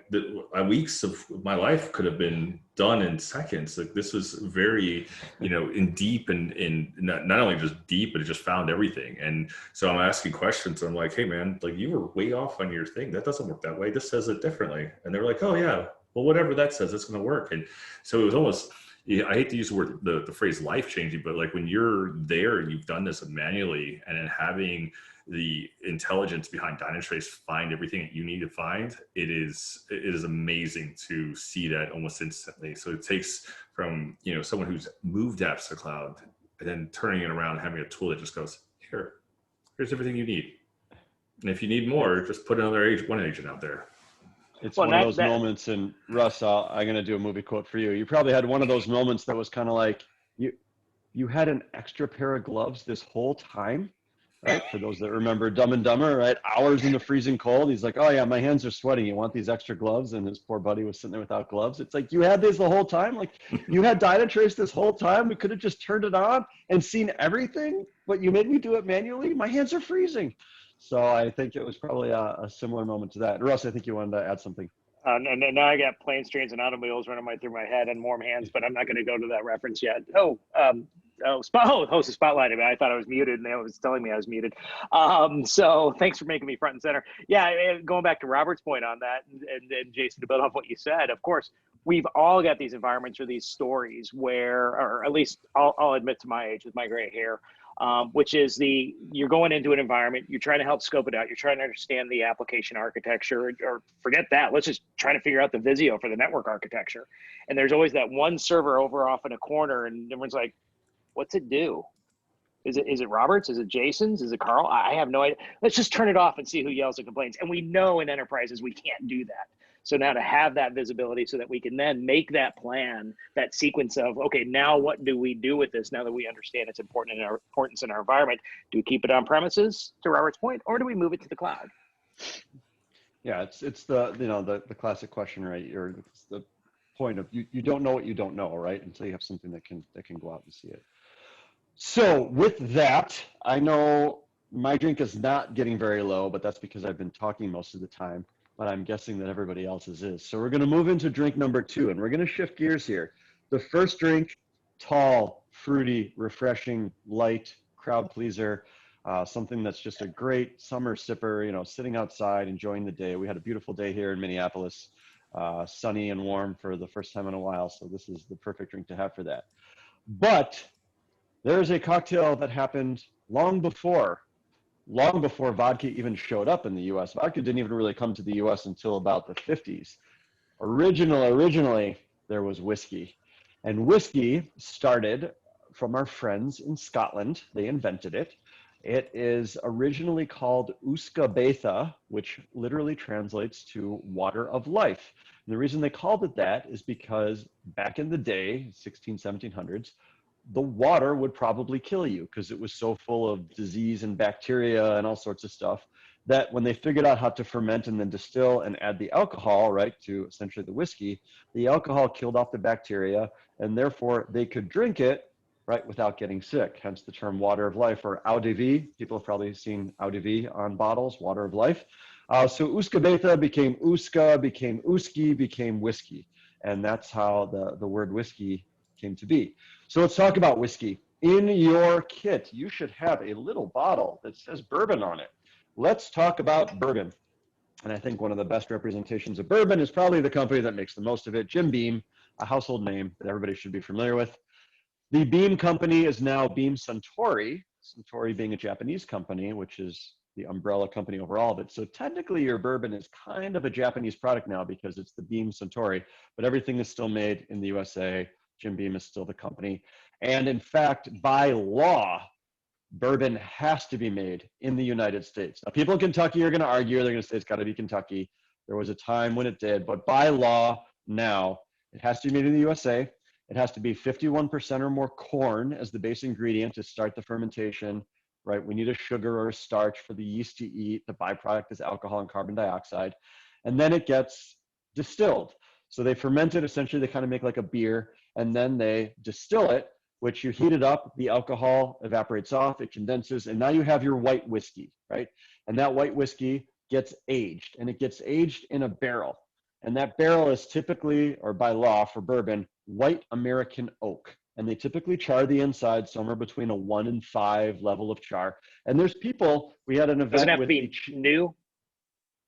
weeks of my life could have been done in seconds. Like, this was very, in deep and not only just deep, but it just found everything. And so I'm asking questions. I'm like, hey man, like, you were way off on your thing. That doesn't work that way. This says it differently. And they're like, oh yeah, well, whatever that says, it's going to work. And so it was almost, I hate to use the word, the phrase life changing, but like when you're there and you've done this manually, and then having the intelligence behind Dynatrace find everything that you need to find, it is amazing to see that almost instantly. So it takes from, someone who's moved apps to cloud, and then turning it around, having a tool that just goes, here's everything you need. And if you need more, just put another one agent out there. It's one of those moments, and Russ, I'm going to do a movie quote for you. You probably had one of those moments that was kind of like, you had an extra pair of gloves this whole time, right? For those that remember Dumb and Dumber, right? Hours in the freezing cold. He's like, oh yeah, my hands are sweating. You want these extra gloves? And his poor buddy was sitting there without gloves. It's like, you had these the whole time? Like, you had Dynatrace this whole time? We could have just turned it on and seen everything, but you made me do it manually? My hands are freezing. So I think it was probably a similar moment to that. Russ, I think you wanted to add something. And now I got planes, trains, and automobiles running through my head and warm hands, but I'm not going to go to that reference yet. Host of Spotlight. I thought I was muted, and they was telling me I was muted. So thanks for making me front and center. Yeah, going back to Robert's point on that, and Jason, to build off what you said, of course, we've all got these environments or these stories where, or at least I'll admit to my age with my gray hair, which is you're going into an environment, you're trying to help scope it out, you're trying to understand the application architecture, or forget that, let's just try to figure out the Visio for the network architecture. And there's always that one server over off in a corner, and everyone's like, what's it do? Is it Roberts? Is it Jason's? Is it Carl? I have no idea. Let's just turn it off and see who yells and complains. And we know in enterprises we can't do that. So now to have that visibility so that we can then make that plan, that sequence of, okay, now what do we do with this now that we understand its importance in our environment? Do we keep it on premises, to Robert's point, or do we move it to the cloud? Yeah, it's the classic question, right? It's the point of you don't know what you don't know, right? Until you have something that can go out and see it. So with that, I know my drink is not getting very low, but that's because I've been talking most of the time. But I'm guessing that everybody else's is. So we're going to move into drink number 2, and we're going to shift gears here. The first drink, tall, fruity, refreshing, light, crowd pleaser, something that's just a great summer sipper, sitting outside, enjoying the day. We had a beautiful day here in Minneapolis, sunny and warm for the first time in a while, so this is the perfect drink to have for that. But there's a cocktail that happened long before vodka even showed up in the US. Vodka didn't even really come to the US until about the 50s. Originally, there was whiskey. And whiskey started from our friends in Scotland. They invented it. It is originally called Uska Betha, which literally translates to water of life. And the reason they called it that is because back in the day, 1700s, the water would probably kill you because it was so full of disease and bacteria and all sorts of stuff that when they figured out how to ferment and then distill and add the alcohol, right, to essentially the whiskey, the alcohol killed off the bacteria, and therefore they could drink it, right, without getting sick. Hence the term water of life, or eau de vie. People have probably seen eau de vie on bottles, water of life. So Uska Betha became Uska, became Uski, became whiskey. And that's how the word whiskey came to be. So let's talk about whiskey. In your kit, you should have a little bottle that says bourbon on it. Let's talk about bourbon. And I think one of the best representations of bourbon is probably the company that makes the most of it, Jim Beam, a household name that everybody should be familiar with. The Beam company is now Beam Suntory. Suntory being a Japanese company, which is the umbrella company over all of it. So technically your bourbon is kind of a Japanese product now because it's the Beam Suntory, but everything is still made in the USA. Jim Beam is still the company. And in fact, by law, bourbon has to be made in the United States. Now, people in Kentucky are going to argue, they're going to say it's got to be Kentucky. There was a time when it did, but by law now, it has to be made in the USA. It has to be 51% or more corn as the base ingredient to start the fermentation, right? We need a sugar or a starch for the yeast to eat. The byproduct is alcohol and carbon dioxide. And then it gets distilled. So they ferment it, essentially they kind of make like a beer, and then they distill it, which you heat it up, the alcohol evaporates off, it condenses, and now you have your white whiskey, right? And that white whiskey gets aged, and it gets aged in a barrel. And that barrel is typically, or by law for bourbon, white American oak. And they typically char the inside somewhere between a 1 and 5 level of char. And there's people, we had an event Doesn't have with to be new.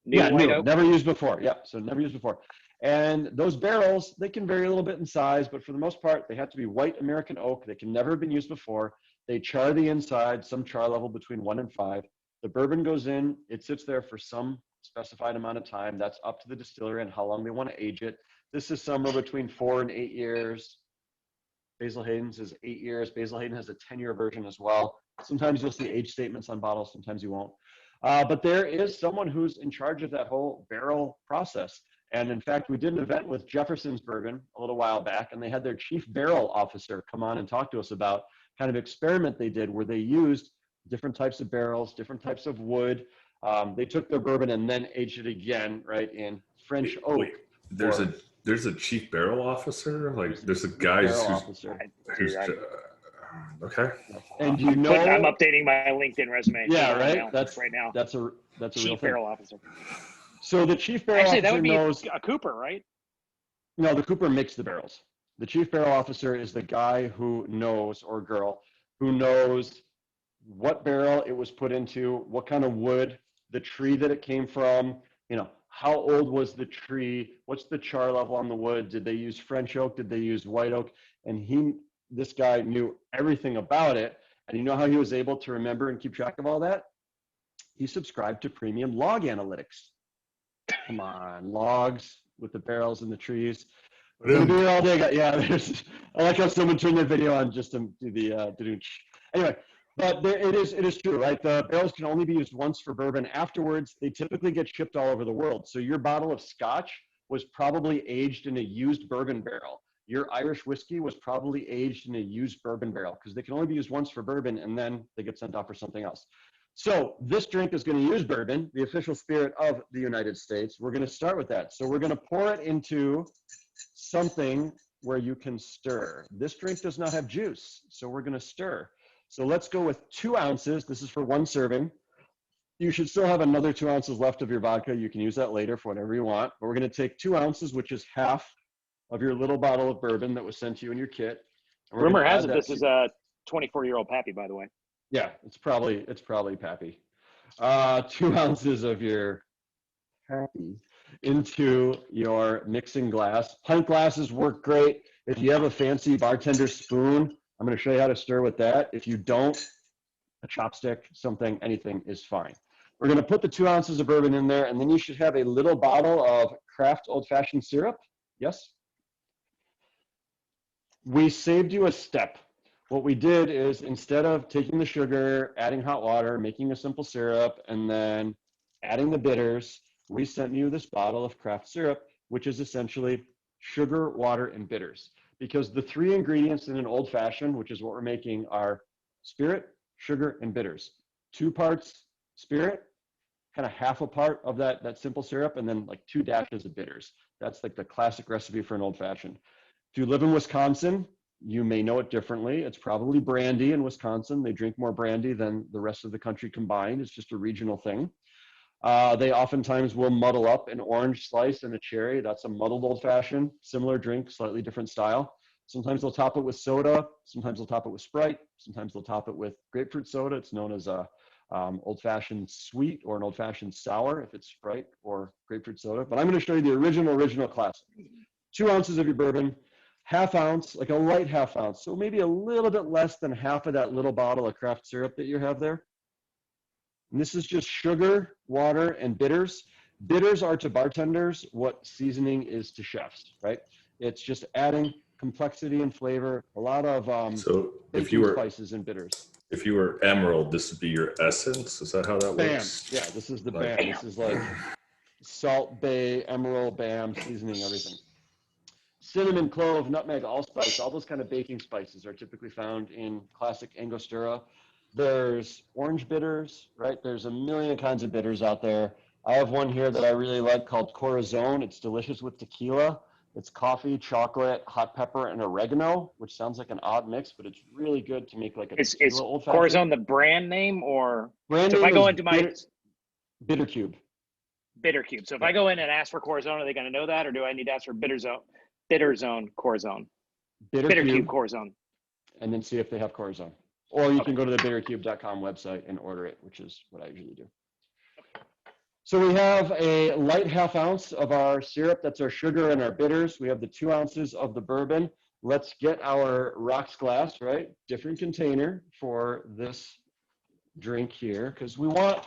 Yeah, white new, oak? never used before. Yeah, so never used before. And those barrels, they can vary a little bit in size, but for the most part, they have to be white American oak. They can never have been used before. They char the inside, some char level between 1 and 5. The bourbon goes in, it sits there for some specified amount of time. That's up to the distillery and how long they want to age it. This is somewhere between 4 and 8 years. Basil Hayden's is 8 years. Basil Hayden has a 10-year version as well. Sometimes you'll see age statements on bottles, sometimes you won't. But there is someone who's in charge of that whole barrel process. And in fact, we did an event with Jefferson's Bourbon a little while back, and they had their chief barrel officer come on and talk to us about kind of experiment they did where they used different types of barrels, different types of wood. They took their bourbon and then aged it again, right, in French oak. Wait, there's a chief barrel officer? Like there's a guy who's okay. And you know, I'm updating my LinkedIn resume. Yeah, right. That's right now. That's a real thing. Chief barrel officer. So the chief barrel Actually, officer that would be knows. a Cooper, right? No, the Cooper makes the barrels. The chief barrel officer is the guy who knows, or girl, who knows what barrel it was put into, what kind of wood, the tree that it came from, you know, how old was the tree, what's the char level on the wood, did they use French oak, did they use white oak, and this guy knew everything about it. And you know how he was able to remember and keep track of all that? He subscribed to premium log analytics. Come on, logs with the barrels and the trees. We're gonna be here all day. Yeah, I like how someone turned their video on just to do the anyway. But it is true, right? The barrels can only be used once for bourbon. Afterwards, they typically get shipped all over the world. So your bottle of scotch was probably aged in a used bourbon barrel. Your Irish whiskey was probably aged in a used bourbon barrel because they can only be used once for bourbon and then they get sent off for something else. So this drink is going to use bourbon, the official spirit of the United States. We're going to start with that. So we're going to pour it into something where you can stir. This drink does not have juice, so we're going to stir. So let's go with 2 ounces. This is for 1 serving. You should still have another 2 ounces left of your vodka. You can use that later for whatever you want. But we're going to take 2 ounces, which is half of your little bottle of bourbon that was sent to you in your kit. Rumor has it this is a 24-year-old Pappy, by the way. Yeah, it's probably Pappy. 2 ounces of your Pappy into your mixing glass. Pint glasses work great. If you have a fancy bartender spoon, I'm going to show you how to stir with that. If you don't, a chopstick, something, anything is fine. We're going to put the 2 ounces of bourbon in there, and then you should have a little bottle of craft old-fashioned syrup. Yes? We saved you a step. What we did is instead of taking the sugar, adding hot water, making a simple syrup, and then adding the bitters, we sent you this bottle of craft syrup, which is essentially sugar, water, and bitters. Because the 3 ingredients in an old fashioned, which is what we're making, are spirit, sugar, and bitters. 2 parts spirit, kind of half a part of that simple syrup, and then like 2 dashes of bitters. That's like the classic recipe for an old fashioned. If you live in Wisconsin, you may know it differently. It's probably brandy in Wisconsin. They drink more brandy than the rest of the country combined. It's just a regional thing. They oftentimes will muddle up an orange slice and a cherry. That's a muddled old fashioned, similar drink, slightly different style. Sometimes they'll top it with soda. Sometimes they'll top it with Sprite. Sometimes they'll top it with grapefruit soda. It's known as a old fashioned sweet or an old fashioned sour if it's Sprite or grapefruit soda. But I'm going to show you the original classic. 2 ounces of your bourbon. half ounce, like a light half ounce. So maybe a little bit less than half of that little bottle of craft syrup that you have there. And this is just sugar, water, and bitters. Bitters are to bartenders what seasoning is to chefs, right? It's just adding complexity and flavor, a lot of So if you baking were spices and bitters. if you were emerald, this would be your essence. Is that how that Bam. works? Yeah, this is the Like- bam. This is like salt, bay, emerald, bam, seasoning, everything. Cinnamon, clove, nutmeg, allspice, all those kind of baking spices are typically found in classic Angostura. There's orange bitters, right? There's a million kinds of bitters out there. I have one here that I really like called Corazon. It's delicious with tequila. It's coffee, chocolate, hot pepper, and oregano, which sounds like an odd mix, but it's really good to make like a Is tequila old fashioned. Corazon the brand name, or Brand so if name I go is into my Bitter Cube. bitter cube? So if I go in and ask for Corazon, are they going to know that, or do I need to ask for Bitter Zone Corazon? Bitter Cube Corazon. And then see if they have Corazon. Or you can go to the bittercube.com website and order it, which is what I usually do. So we have a light half ounce of our syrup. That's our sugar and our bitters. We have the 2 ounces of the bourbon. Let's get our rocks glass, right? Different container for this drink here, because we want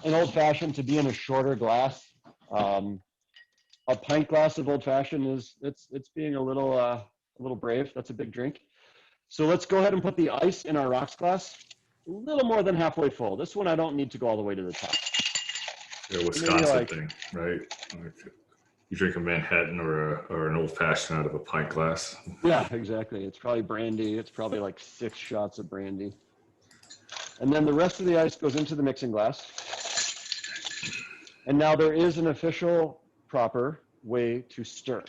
an old fashioned to be in a shorter glass. A pint glass of old fashioned is it's being a little brave. That's a big drink. So let's go ahead and put the ice in our rocks glass, a little more than halfway full. This one I don't need to go all the way to the top. Yeah, Wisconsin like- thing, right? Like, you drink a Manhattan or an old fashioned out of a pint glass. Yeah, exactly. It's probably brandy. It's probably like 6 shots of brandy. And then the rest of the ice goes into the mixing glass. And now there is an official proper way to stir.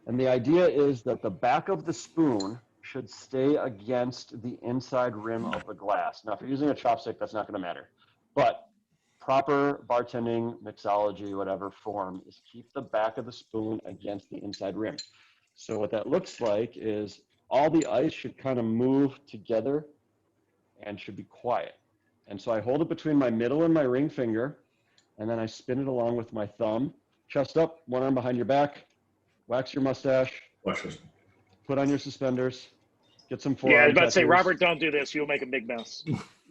And the idea is that the back of the spoon should stay against the inside rim of the glass. Now, if you're using a chopstick, that's not going to matter. But proper bartending, mixology, whatever form, is keep the back of the spoon against the inside rim. So what that looks like is all the ice should kind of move together and should be quiet. And so I hold it between my middle and my ring finger, and then I spin it along with my thumb. Chest up, one arm behind your back, wax your mustache, Watch this. put on your suspenders, get some forearm Yeah, I was about to say, tattoos. Robert, don't do this. You'll make a big mess.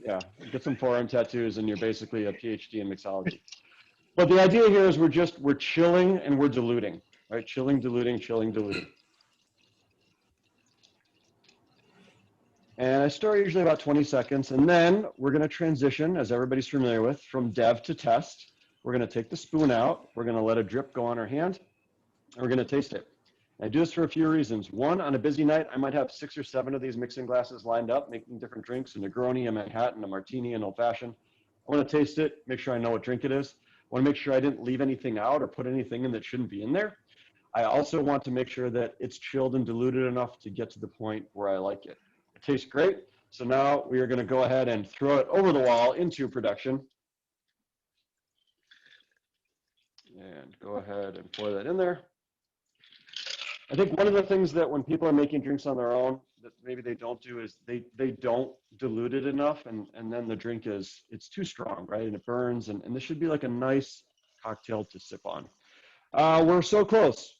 Yeah, get some forearm tattoos and you're basically a PhD in mixology. But the idea here is we're chilling and we're diluting, right? Chilling, diluting, chilling, diluting. And I stir usually about 20 seconds, and then we're gonna transition, as everybody's familiar with, from dev to test. We're gonna take the spoon out, we're gonna let a drip go on our hand, and we're gonna taste it. I do this for a few reasons. One, on a busy night, I might have 6 or 7 of these mixing glasses lined up, making different drinks, a Negroni, a Manhattan, a Martini, an Old Fashioned. I wanna taste it, make sure I know what drink it is. I wanna make sure I didn't leave anything out or put anything in that shouldn't be in there. I also want to make sure that it's chilled and diluted enough to get to the point where I like it. It tastes great. So now we are gonna go ahead and throw it over the wall into production. And go ahead and pour that in there. I think one of the things that when people are making drinks on their own that maybe they don't do is they don't dilute it enough, and then the drink it's too strong, right? And it burns, and this should be like a nice cocktail to sip on. We're so close.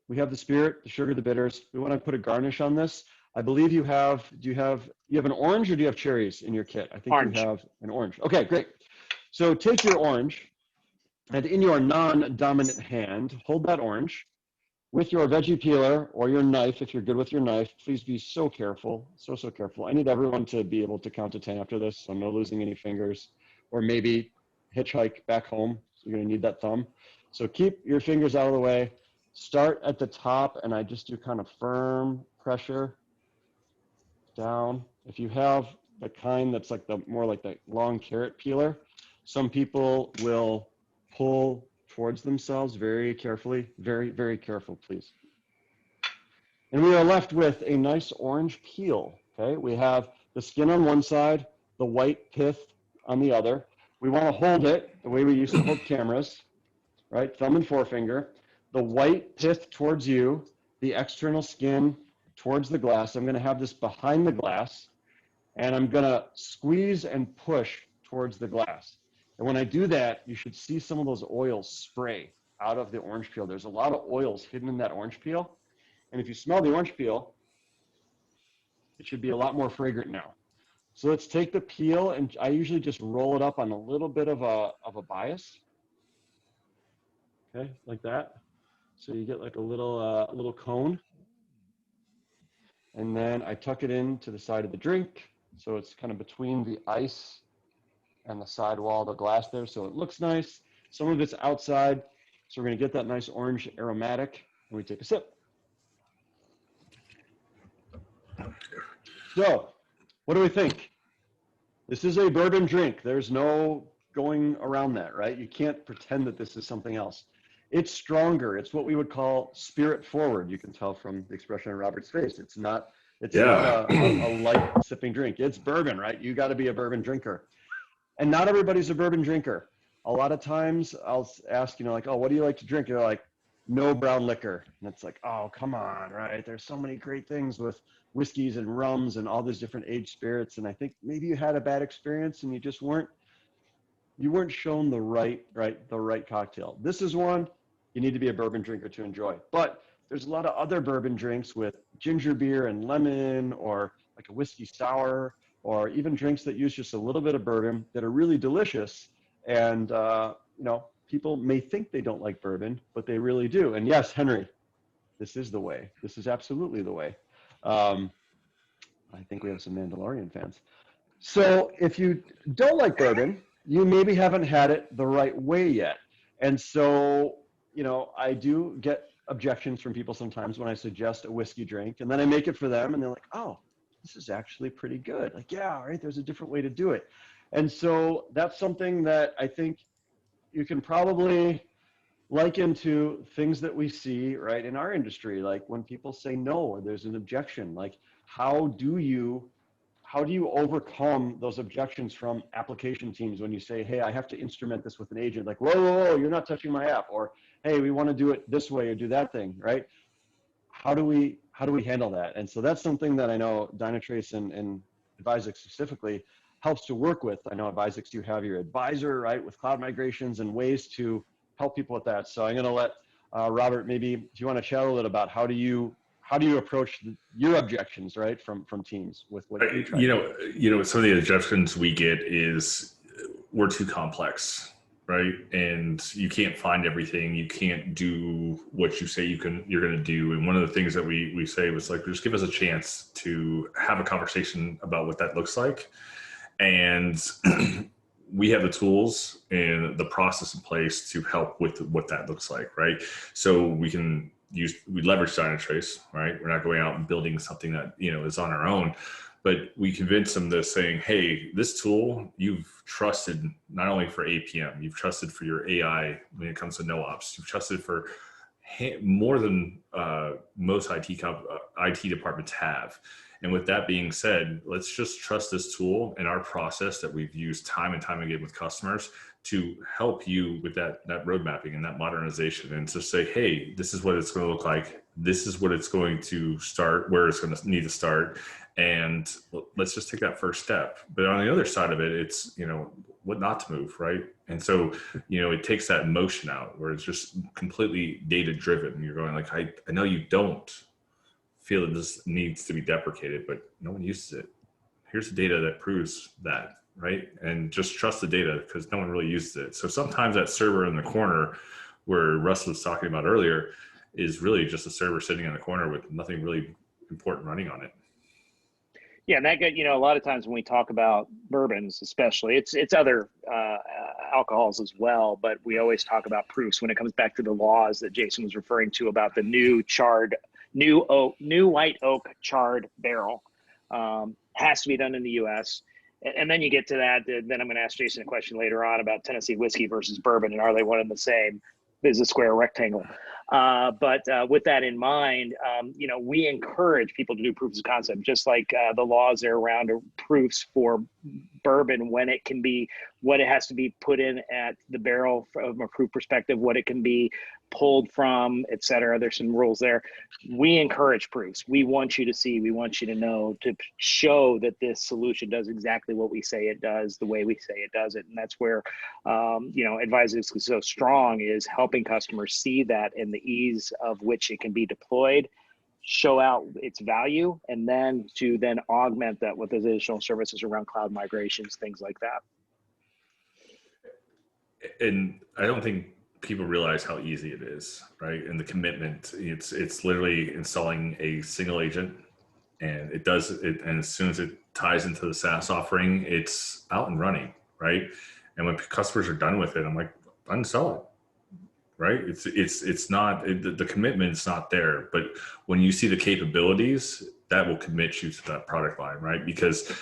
We have the spirit, the sugar, the bitters. We want to put a garnish on this. I believe you have, you have an orange or do you have cherries in your kit? I think Orange. You have an orange. Okay, great. So take your orange and in your non-dominant hand, hold that orange with your veggie peeler or your knife. If you're good with your knife, please be so careful, so careful. I need everyone to be able to count to 10 after this, so no losing any fingers, or maybe hitchhike back home. So you're gonna need that thumb. So keep your fingers out of the way. Start at the top, and I just do kind of firm pressure down. If you have the kind that's like more like the long carrot peeler, some people will pull towards themselves very carefully, very careful, please. And we are left with a nice orange peel, okay? We have the skin on one side, the white pith on the other. We want to hold it the way we used to hold cameras, right? Thumb and forefinger. The white pith towards you, the external skin towards the glass. I'm going to have this behind the glass, and I'm going to squeeze and push towards the glass. And when I do that, you should see some of those oils spray out of the orange peel. There's a lot of oils hidden in that orange peel. And if you smell the orange peel, it should be a lot more fragrant now. So let's take the peel, and I usually just roll it up on a little bit of a bias. Okay, like that. So you get like a little cone. And then I tuck it into the side of the drink. So it's kind of between the ice and the sidewall of the glass there. So it looks nice. Some of it's outside. So we're going to get that nice orange aromatic, and we take a sip. So what do we think? This is a bourbon drink. There's no going around that, right? You can't pretend that this is something else. It's stronger. It's what we would call spirit forward. You can tell from the expression on Robert's face. It's not a light sipping drink. It's bourbon, right? You got to be a bourbon drinker. And not everybody's a bourbon drinker. A lot of times I'll ask, like, oh, what do you like to drink? They're like, no brown liquor. And it's like, oh, come on, right? There's so many great things with whiskeys and rums and all these different aged spirits. And I think maybe you had a bad experience and you weren't shown the right cocktail. This is one you need to be a bourbon drinker to enjoy. But there's a lot of other bourbon drinks with ginger beer and lemon, or like a whiskey sour, or even drinks that use just a little bit of bourbon that are really delicious. And people may think they don't like bourbon, but they really do. And yes, Henry, this is the way. This is absolutely the way. I think we have some Mandalorian fans. So if you don't like bourbon, you maybe haven't had it the right way yet. And so, I do get objections from people sometimes when I suggest a whiskey drink, and then I make it for them, and they're like, oh, this is actually pretty good. Like, yeah, right, there's a different way to do it. And so that's something that I think you can probably liken to things that we see, right, in our industry. Like when people say no, or there's an objection, like how do you overcome those objections from application teams when you say, hey, I have to instrument this with an agent? Like, whoa, whoa, whoa, you're not touching my app. Or, hey, we want to do it this way or do that thing, right? How do we handle that? And so that's something that I know Dynatrace and Advizex specifically helps to work with. I know Advizex, you have your advisor, right, with cloud migrations and ways to help people with that. So I'm going to let Robert, maybe do you want to chat a little bit about how do you approach your objections, right, from teams with what you try? Some of the objections we get is we're too complex, right? And you can't find everything. You can't do what you say you're going to do. And one of the things that we say was like, just give us a chance to have a conversation about what that looks like. And we have the tools and the process in place to help with what that looks like, right? So we leverage Dynatrace, right? We're not going out and building something that, is on our own, but we convince them to saying, hey, this tool you've trusted not only for APM, you've trusted for your AI when it comes to no-ops, you've trusted for more than most IT departments have. And with that being said, let's just trust this tool and our process that we've used time and time again with customers to help you with that road mapping and that modernization, and to say, hey, this is what it's going to look like. This is what it's going to start, where it's going to need to start. And let's just take that first step. But on the other side of it, it's, what not to move, right? And so, it takes that motion out where it's just completely data driven. You're going like, I know you don't feel that this needs to be deprecated, but no one uses it. Here's the data that proves that, right? And just trust the data because no one really uses it. So sometimes that server in the corner where Russ was talking about earlier is really just a server sitting in the corner with nothing really important running on it. Yeah, and that a lot of times when we talk about bourbons, especially, it's other alcohols as well, but we always talk about proofs when it comes back to the laws that Jason was referring to about the new white oak charred barrel. Has to be done in the U.S. And then you get to that. Then I'm going to ask Jason a question later on about Tennessee whiskey versus bourbon, and are they one and the same? Is a square rectangle? But with that in mind, we encourage people to do proofs of concept, just like the laws are around proofs for bourbon, when it can be, what it has to be put in at the barrel from a proof perspective, what it can be pulled from, et cetera. There's some rules there. We encourage proofs. We want you to see, we want you to know, to show that this solution does exactly what we say it does, the way we say it does it. And that's where, Advizex is so strong, is helping customers see that and the ease of which it can be deployed show out its value, and then to augment that with additional services around cloud migrations, things like that. And I don't think people realize how easy it is, right? And the commitment, it's literally installing a single agent, and it does it. And as soon as it ties into the SaaS offering, it's out and running, right? And when customers are done with it, I'm like, uninstall it, right? It's not, the commitment's not there, but when you see the capabilities, that will commit you to that product line, right? Because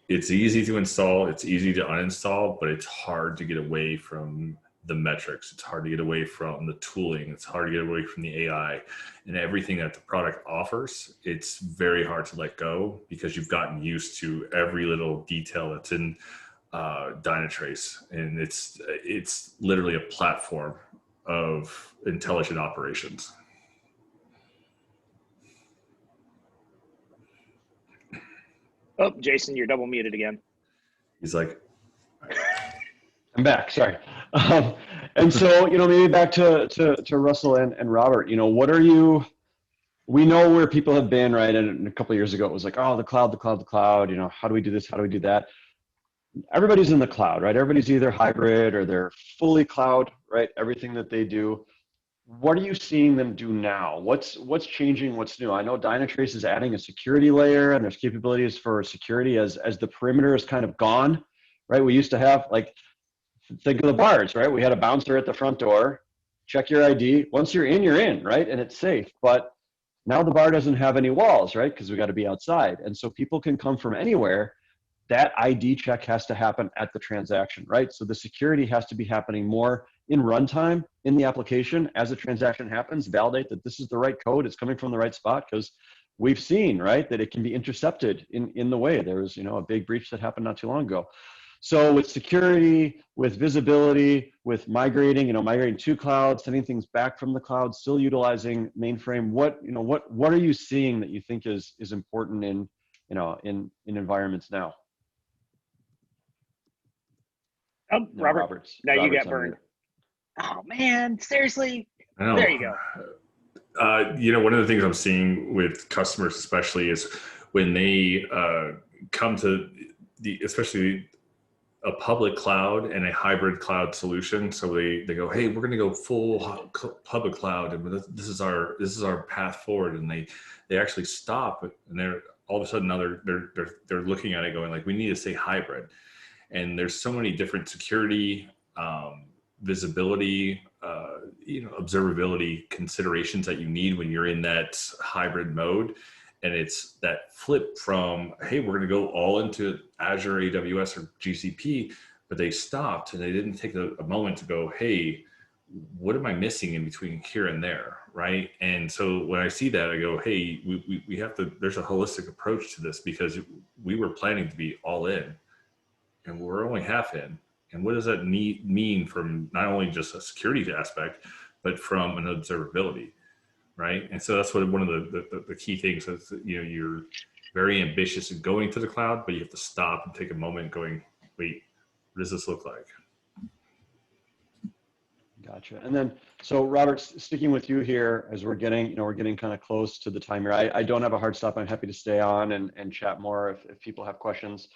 it's easy to install, it's easy to uninstall, but it's hard to get away from the metrics. It's hard to get away from the tooling. It's hard to get away from the AI and everything that the product offers. It's very hard to let go because you've gotten used to every little detail that's in Dynatrace, and it's literally a platform of intelligent operations. Oh, Jason, you're double muted again. He's like, I'm back. Sorry. And so, maybe back to Russell and Robert. What are you? We know where people have been, right? And a couple of years ago, it was like, oh, the cloud. How do we do this? How do we do that? Everybody's in the cloud, right? Everybody's either hybrid or they're fully cloud, right? Everything that they do. What are you seeing them do now? What's changing? What's new? I know Dynatrace is adding a security layer, and there's capabilities for security as the perimeter is kind of gone, right? We used to have, like, think of the bars, right? We had a bouncer at the front door, check your ID. Once you're in, right? And it's safe. But now the bar doesn't have any walls, right? Because we got to be outside. And so people can come from anywhere. That ID check has to happen at the transaction, right? So the security has to be happening more in runtime in the application as a transaction happens, validate that this is the right code, it's coming from the right spot, because we've seen, right, that it can be intercepted in the way. There was, a big breach that happened not too long ago. So with security, with visibility, with migrating to cloud, sending things back from the cloud, still utilizing mainframe, what are you seeing that you think is important in environments now? Oh, no, Robert, Robert's you got burned. Oh man, seriously? There you go. One of the things I'm seeing with customers, especially, is when they come to especially a public cloud and a hybrid cloud solution. So they go, hey, we're going to go full public cloud, and this is our path forward. And they actually stop, and they're all of a sudden now they're looking at it going like, we need to stay hybrid. And there's so many different security, visibility, observability considerations that you need when you're in that hybrid mode. And it's that flip from, hey, we're going to go all into Azure, AWS, or GCP, but they stopped and they didn't take a moment to go, hey, what am I missing in between here and there, right? And so when I see that, I go, hey, we have to, there's a holistic approach to this, because we were planning to be all in, and we're only half in. And what does that mean from not only just a security aspect, but from an observability, right? And so that's what one of the key things is. You're very ambitious in going to the cloud, but you have to stop and take a moment going, wait, what does this look like? Gotcha. And then, so Robert, sticking with you here, as we're getting kind of close to the time here. I don't have a hard stop. I'm happy to stay on and chat more if people have questions.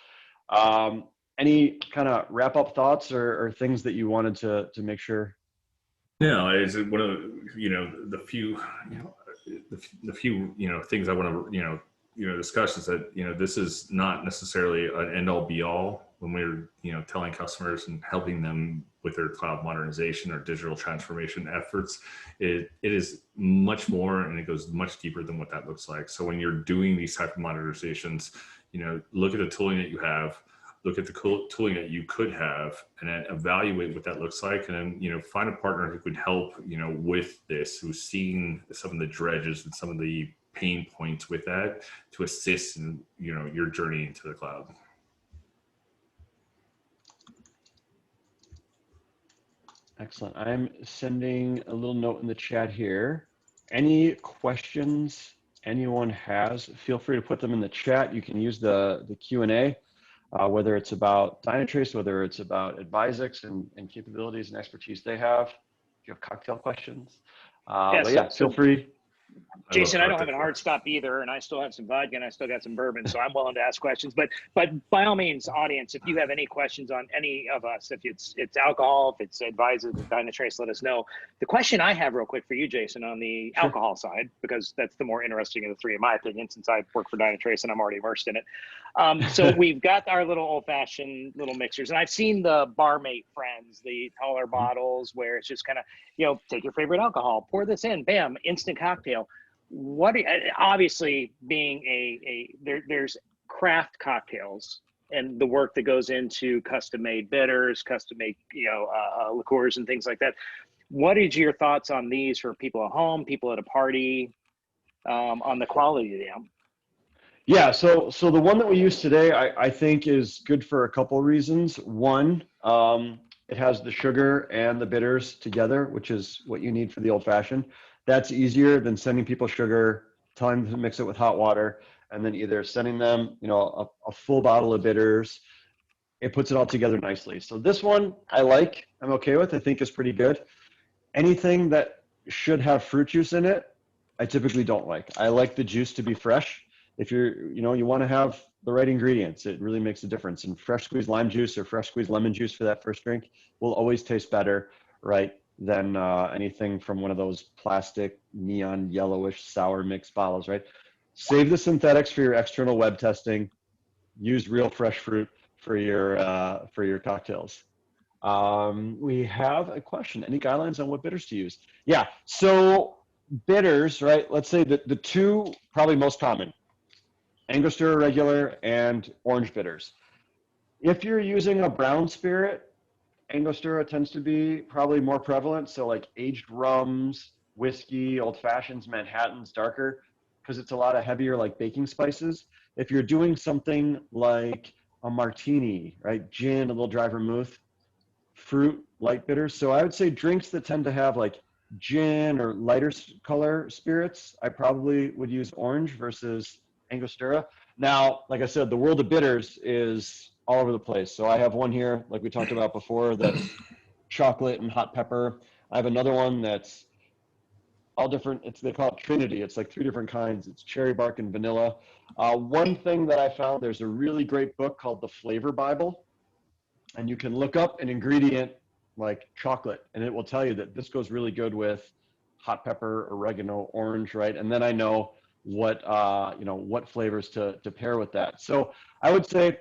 Any kind of wrap up thoughts or things that you wanted to make sure? No, it's one of the few things I want to discuss is that this is not necessarily an end all be all when we're telling customers and helping them with their cloud modernization or digital transformation efforts. It is much more, and it goes much deeper than what that looks like. So when you're doing these type of modernizations, look at the tooling that you have, look at the tooling that you could have, and then evaluate what that looks like. And then, find a partner who could help, with this, who's seeing some of the dredges and some of the pain points with that, to assist in, your journey into the cloud. Excellent. I'm sending a little note in the chat here. Any questions anyone has, feel free to put them in the chat. You can use the Q&A. Whether it's about Dynatrace, whether it's about Advizex and capabilities and expertise they have. If you have cocktail questions. But yeah, feel free. Jason, I don't have vodka a hard stop either, and I still have some vodka and I still got some bourbon, so I'm willing to ask questions. But by all means, audience, if you have any questions on any of us, if it's alcohol, if it's Advizex, Dynatrace, let us know. The question I have real quick for you, Jason, on the alcohol side, because that's the more interesting of the three, in my opinion, since I work for Dynatrace and I'm already immersed in it. So we've got our little old-fashioned little mixers, and I've seen the barmate friends, the taller bottles, where it's just kind of, you know, take your favorite alcohol, pour this in, bam, instant cocktail. What obviously being there's craft cocktails and the work that goes into custom made bitters, custom made, you know, liqueurs and things like that. What is your thoughts on these for people at home, people at a party, on the quality of them? Yeah, so the one that we use today, I think is good for a couple of reasons. One, it has the sugar and the bitters together, which is what you need for the old fashioned. That's easier than sending people sugar, telling them to mix it with hot water, and then either sending them, you know, a full bottle of bitters. It puts it all together nicely. So this one I'm okay with, I think is pretty good. Anything that should have fruit juice in it, I typically don't like. I like the juice to be fresh. If you want to have the right ingredients, it really makes a difference. And fresh squeezed lime juice or fresh squeezed lemon juice for that first drink will always taste better, right, than anything from one of those plastic neon yellowish sour mix bottles, right? Save the synthetics for your external web testing. Use real fresh fruit for your cocktails. We have a question. Any guidelines on what bitters to use? Yeah, so bitters, right? Let's say that the two probably most common, Angostura regular and orange bitters. If you're using a brown spirit, Angostura tends to be probably more prevalent. So like aged rums, whiskey, old fashions, Manhattans, darker, because it's a lot of heavier like baking spices. If you're doing something like a martini, right, gin, a little dry vermouth, fruit, light bitters. So I would say drinks that tend to have like gin or lighter color spirits, I probably would use orange versus Angostura. Now, like I said, the world of bitters is all over the place. So I have one here, like we talked about before, that's chocolate and hot pepper. I have another one that's all different. They call it Trinity. It's like 3 different kinds. It's cherry bark and vanilla. One thing that I found, there's a really great book called The Flavor Bible, and you can look up an ingredient like chocolate, and it will tell you that this goes really good with hot pepper, oregano, orange, right? And then I know what what flavors to pair with that. So I would say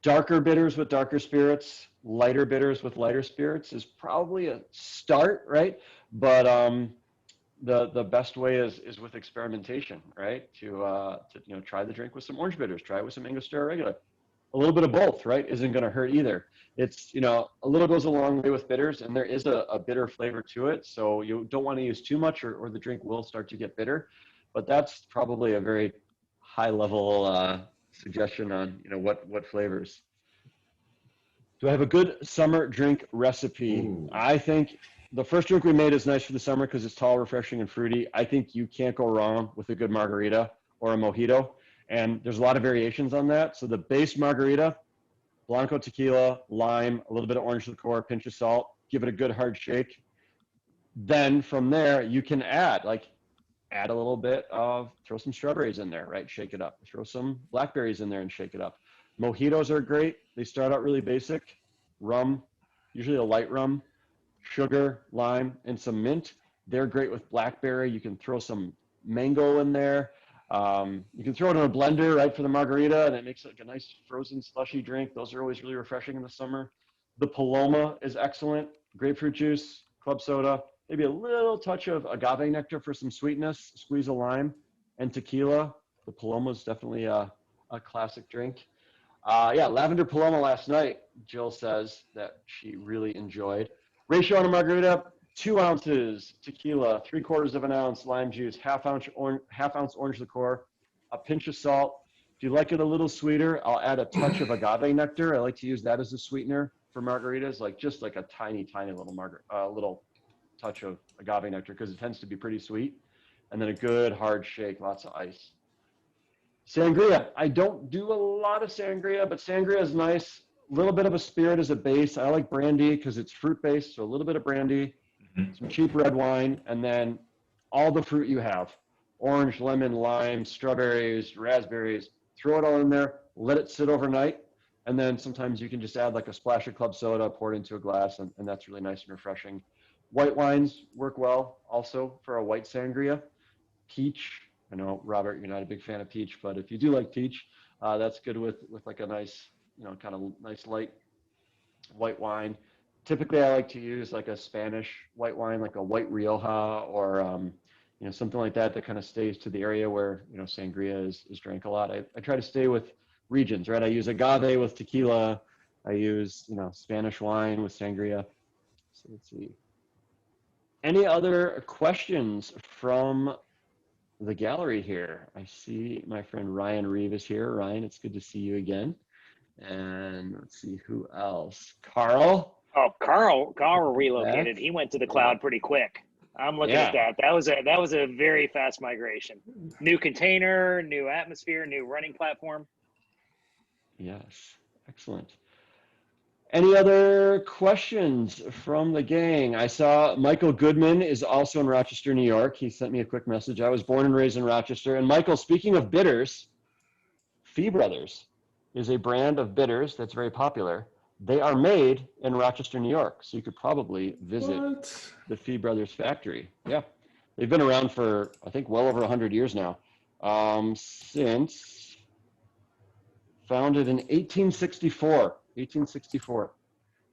darker bitters with darker spirits, lighter bitters with lighter spirits is probably a start, right? But the best way is with experimentation, right? To try the drink with some orange bitters, try it with some Angostura regular. A little bit of both, right, isn't going to hurt either. It's, a little goes a long way with bitters, and there is a bitter flavor to it. So you don't want to use too much or the drink will start to get bitter. But that's probably a very high level suggestion on, what flavors. Do I have a good summer drink recipe? Ooh. I think the first drink we made is nice for the summer because it's tall, refreshing, and fruity. I think you can't go wrong with a good margarita or a mojito. And there's a lot of variations on that. So the base margarita, Blanco tequila, lime, a little bit of orange liqueur, pinch of salt, give it a good hard shake. Then from there, you can add a little bit throw some strawberries in there, right? Shake it up. Throw some blackberries in there and shake it up. Mojitos are great. They start out really basic. Rum, usually a light rum, sugar, lime, and some mint. They're great with blackberry. You can throw some mango in there. You can throw it in a blender, right, for the margarita, and it makes like a nice frozen slushy drink. Those are always really refreshing in the summer. The Paloma is excellent. Grapefruit juice, club soda, maybe a little touch of agave nectar for some sweetness, squeeze a lime, and tequila. The Paloma is definitely a classic drink. Lavender Paloma last night, Jill says that she really enjoyed. Ratio on a margarita, 2 ounces tequila, 3/4 of an ounce lime juice, half ounce orange liqueur, a pinch of salt. If you like it a little sweeter, I'll add a touch of agave nectar. I like to use that as a sweetener for margaritas, just like a tiny little touch of agave nectar because it tends to be pretty sweet. And then a good hard shake, lots of ice. Sangria. I don't do a lot of sangria, but sangria is nice. A little bit of a spirit as a base. I like brandy because it's fruit-based, so a little bit of brandy, some cheap red wine, and then all the fruit you have. orange, lemon, lime, strawberries, raspberries, throw it all in there, let it sit overnight. And then sometimes you can just add like a splash of club soda, pour it into a glass, and that's really nice and refreshing. White wines work well also for a white sangria. Peach, I know, Robert, you're not a big fan of peach, but if you do like peach, that's good with like a nice, kind of nice light white wine. Typically, I like to use like a Spanish white wine, like a white Rioja, or something like that kind of stays to the area where sangria is drank a lot. I try to stay with regions, right? I use agave with tequila. I use Spanish wine with sangria. So let's see. Any other questions from the gallery here? I see my friend Ryan Reeve is here. Ryan, it's good to see you again. And let's see who else. Carl. Oh, Carl relocated. He went to the cloud pretty quick. I'm looking at that. That was a very fast migration. New container, new atmosphere, new running platform. Yes, excellent. Any other questions from the gang? I saw Michael Goodman is also in Rochester, New York. He sent me a quick message. I was born and raised in Rochester. And Michael, speaking of bitters, Fee Brothers is a brand of bitters that's very popular. They are made in Rochester, New York. So you could probably visit the Fee Brothers factory. Yeah. They've been around for, I think, well over 100 years now. Since founded in 1864.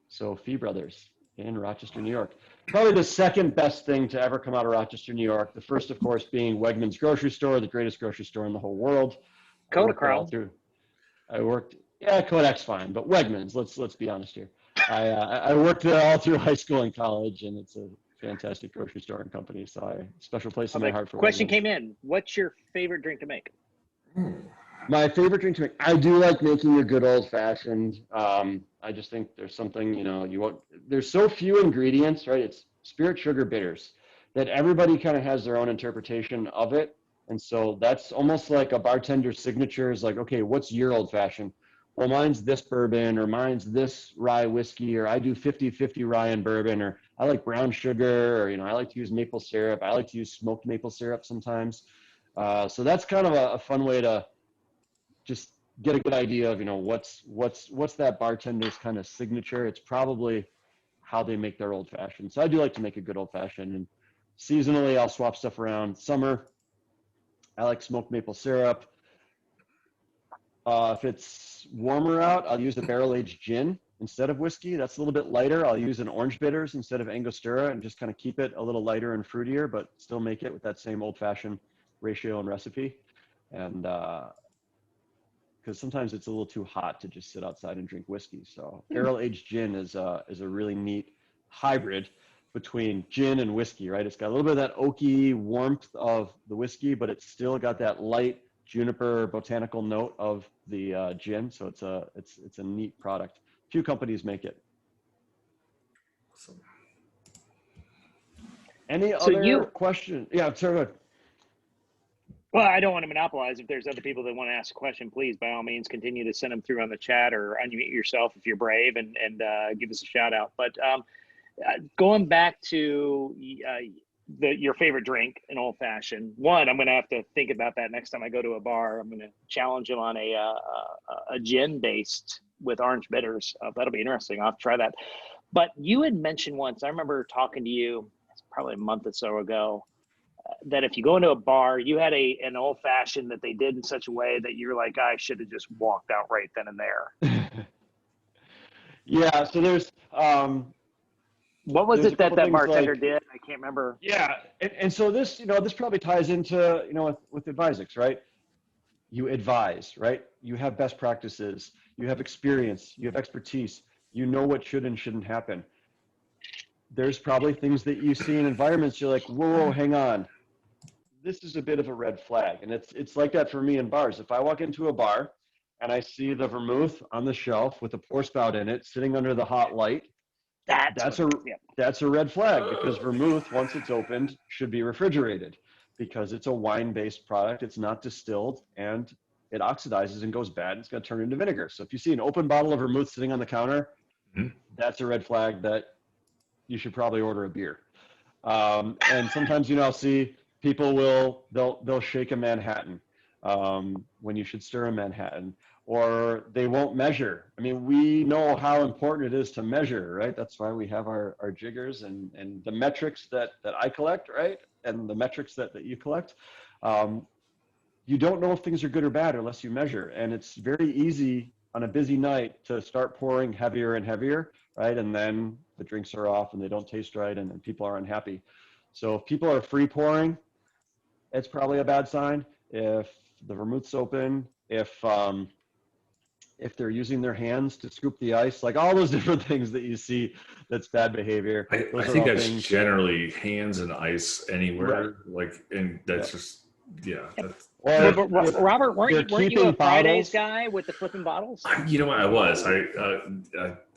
So Fee Brothers in Rochester, New York. Probably the second best thing to ever come out of Rochester, New York. The first, of course, being Wegmans grocery store, the greatest grocery store in the whole world. Kodachrome. Kodak's fine, but Wegmans, let's be honest here. I worked there all through high school and college, and it's a fantastic grocery store and company. So special place in my heart for question Wegmans. came in. What's your favorite drink to make? My favorite drink to make, I do like making a good old fashioned. I just think there's something, there's so few ingredients, right? It's spirit, sugar, bitters, that everybody kind of has their own interpretation of it. And so that's almost like a bartender's signature is like, okay, what's your old fashioned? Well, mine's this bourbon, or mine's this rye whiskey, or I do 50-50 rye and bourbon, or I like brown sugar, or, I like to use maple syrup. I like to use smoked maple syrup sometimes. So that's kind of a fun way to just get a good idea of, what's that bartender's kind of signature. It's probably how they make their old fashioned. So I do like to make a good old fashioned, and seasonally I'll swap stuff around. Summer, I like smoked maple syrup. If it's warmer out, I'll use a barrel-aged gin instead of whiskey. That's a little bit lighter. I'll use an orange bitters instead of Angostura and just kind of keep it a little lighter and fruitier, but still make it with that same old-fashioned ratio and recipe. And because sometimes it's a little too hot to just sit outside and drink whiskey. So barrel-aged gin is a really neat hybrid between gin and whiskey, right? It's got a little bit of that oaky warmth of the whiskey, but it's still got that light juniper botanical note of the gin. So it's a neat product. Few companies make it. Awesome. Any other question? Yeah, sorry, go ahead. Well, I don't want to monopolize. If there's other people that want to ask a question, please, by all means, continue to send them through on the chat or unmute yourself if you're brave and give us a shout out. But going back to your favorite drink, an old fashioned. One, I'm going to have to think about that next time I go to a bar. I'm going to challenge them on a gin based with orange bitters. That'll be interesting. I'll have to try that. But you had mentioned once, I remember talking to you probably a month or so ago, that if you go into a bar, you had an old fashioned that they did in such a way that you're like, I should have just walked out right then and there. Yeah. So there's, what was it that bartender did? I can't remember. Yeah. And so this, this probably ties into, with Advizex, right? You advise, right? You have best practices, you have experience, you have expertise, you know what should and shouldn't happen. There's probably things that you see in environments, you're like, whoa, hang on. This is a bit of a red flag. And it's like that for me in bars. If I walk into a bar and I see the vermouth on the shelf with a pour spout in it, sitting under the hot light, that's a red flag, because vermouth, once it's opened, should be refrigerated, because it's a wine-based product. It's not distilled, and it oxidizes and goes bad. It's going to turn into vinegar. So if you see an open bottle of vermouth sitting on the counter, that's a red flag that you should probably order a beer. And sometimes, I'll see People they'll shake a Manhattan when you should stir a Manhattan, or they won't measure. I mean, we know how important it is to measure, right? That's why we have our jiggers and the metrics that I collect, right? And the metrics that you collect. You don't know if things are good or bad unless you measure. And it's very easy on a busy night to start pouring heavier and heavier, right? And then the drinks are off and they don't taste right and people are unhappy. So if people are free pouring, it's probably a bad sign. If the vermouth's open, if they're using their hands to scoop the ice, like all those different things that you see, that's bad behavior. I think that's generally hands and ice anywhere, right. and that's just, yeah. That's, well, but Robert, weren't you a Fridays bottles guy with the flipping bottles? You know what, I was.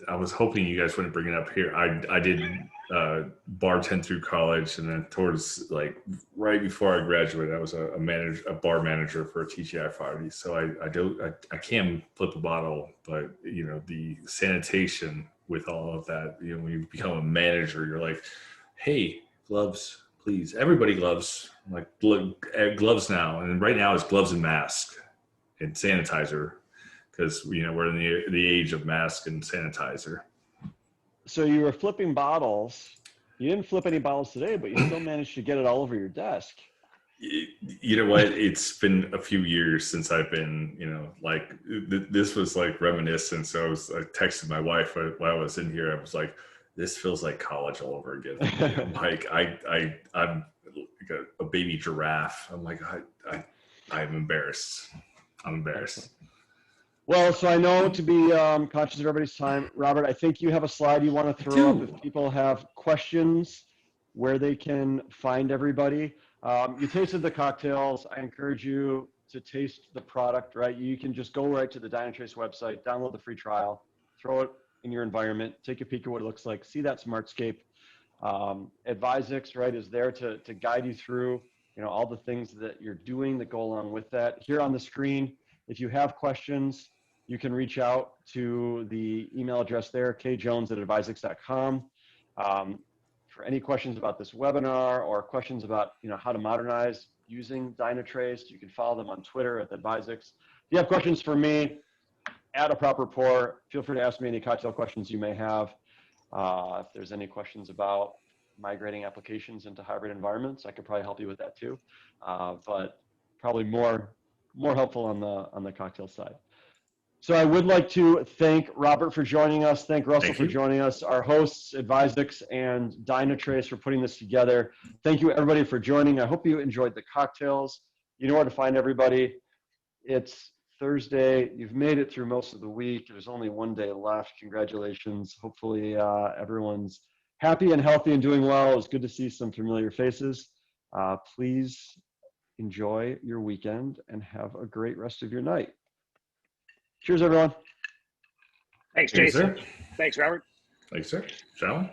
I was hoping you guys wouldn't bring it up here. I did bartend through college, and then towards right before I graduated, I was a bar manager for a TGI party. So I can flip a bottle, but the sanitation with all of that, when you become a manager, you're like, hey, gloves, please, everybody gloves, gloves now, and right now it's gloves and mask and sanitizer, because we're in the age of mask and sanitizer. So you were flipping bottles. You didn't flip any bottles today, but you still managed to get it all over your desk. You know what? It's been a few years since I've been, this was reminiscent. So I texted my wife while I was in here. I was like, this feels like college all over again. I'm like a baby giraffe. I'm like, I'm embarrassed. I'm embarrassed. Well, so I know to be conscious of everybody's time, Robert, I think you have a slide you want to throw up if people have questions where they can find everybody. You tasted the cocktails. I encourage you to taste the product, right? You can just go right to the Dynatrace website, download the free trial, throw it in your environment, take a peek at what it looks like, see that smartscape. Advizex, right, is there to guide you through, all the things that you're doing that go along with that. Here on the screen, if you have questions, you can reach out to the email address there, kjones@advizex.com. For any questions about this webinar or questions about how to modernize using Dynatrace, you can follow them on Twitter @Advizex. If you have questions for me, add a proper pour. Feel free to ask me any cocktail questions you may have. If there's any questions about migrating applications into hybrid environments, I could probably help you with that too. But probably more helpful on the cocktail side. So I would like to thank Robert for joining us. Thank Russell for joining us. Our hosts, Advizex and Dynatrace, for putting this together. Thank you, everybody, for joining. I hope you enjoyed the cocktails. You know where to find everybody. It's Thursday. You've made it through most of the week. There's only one day left. Congratulations. Hopefully everyone's happy and healthy and doing well. It was good to see some familiar faces. Please enjoy your weekend and have a great rest of your night. Cheers, everyone. Thanks, Jason. Thanks, Robert. Thanks, sir. Shall we?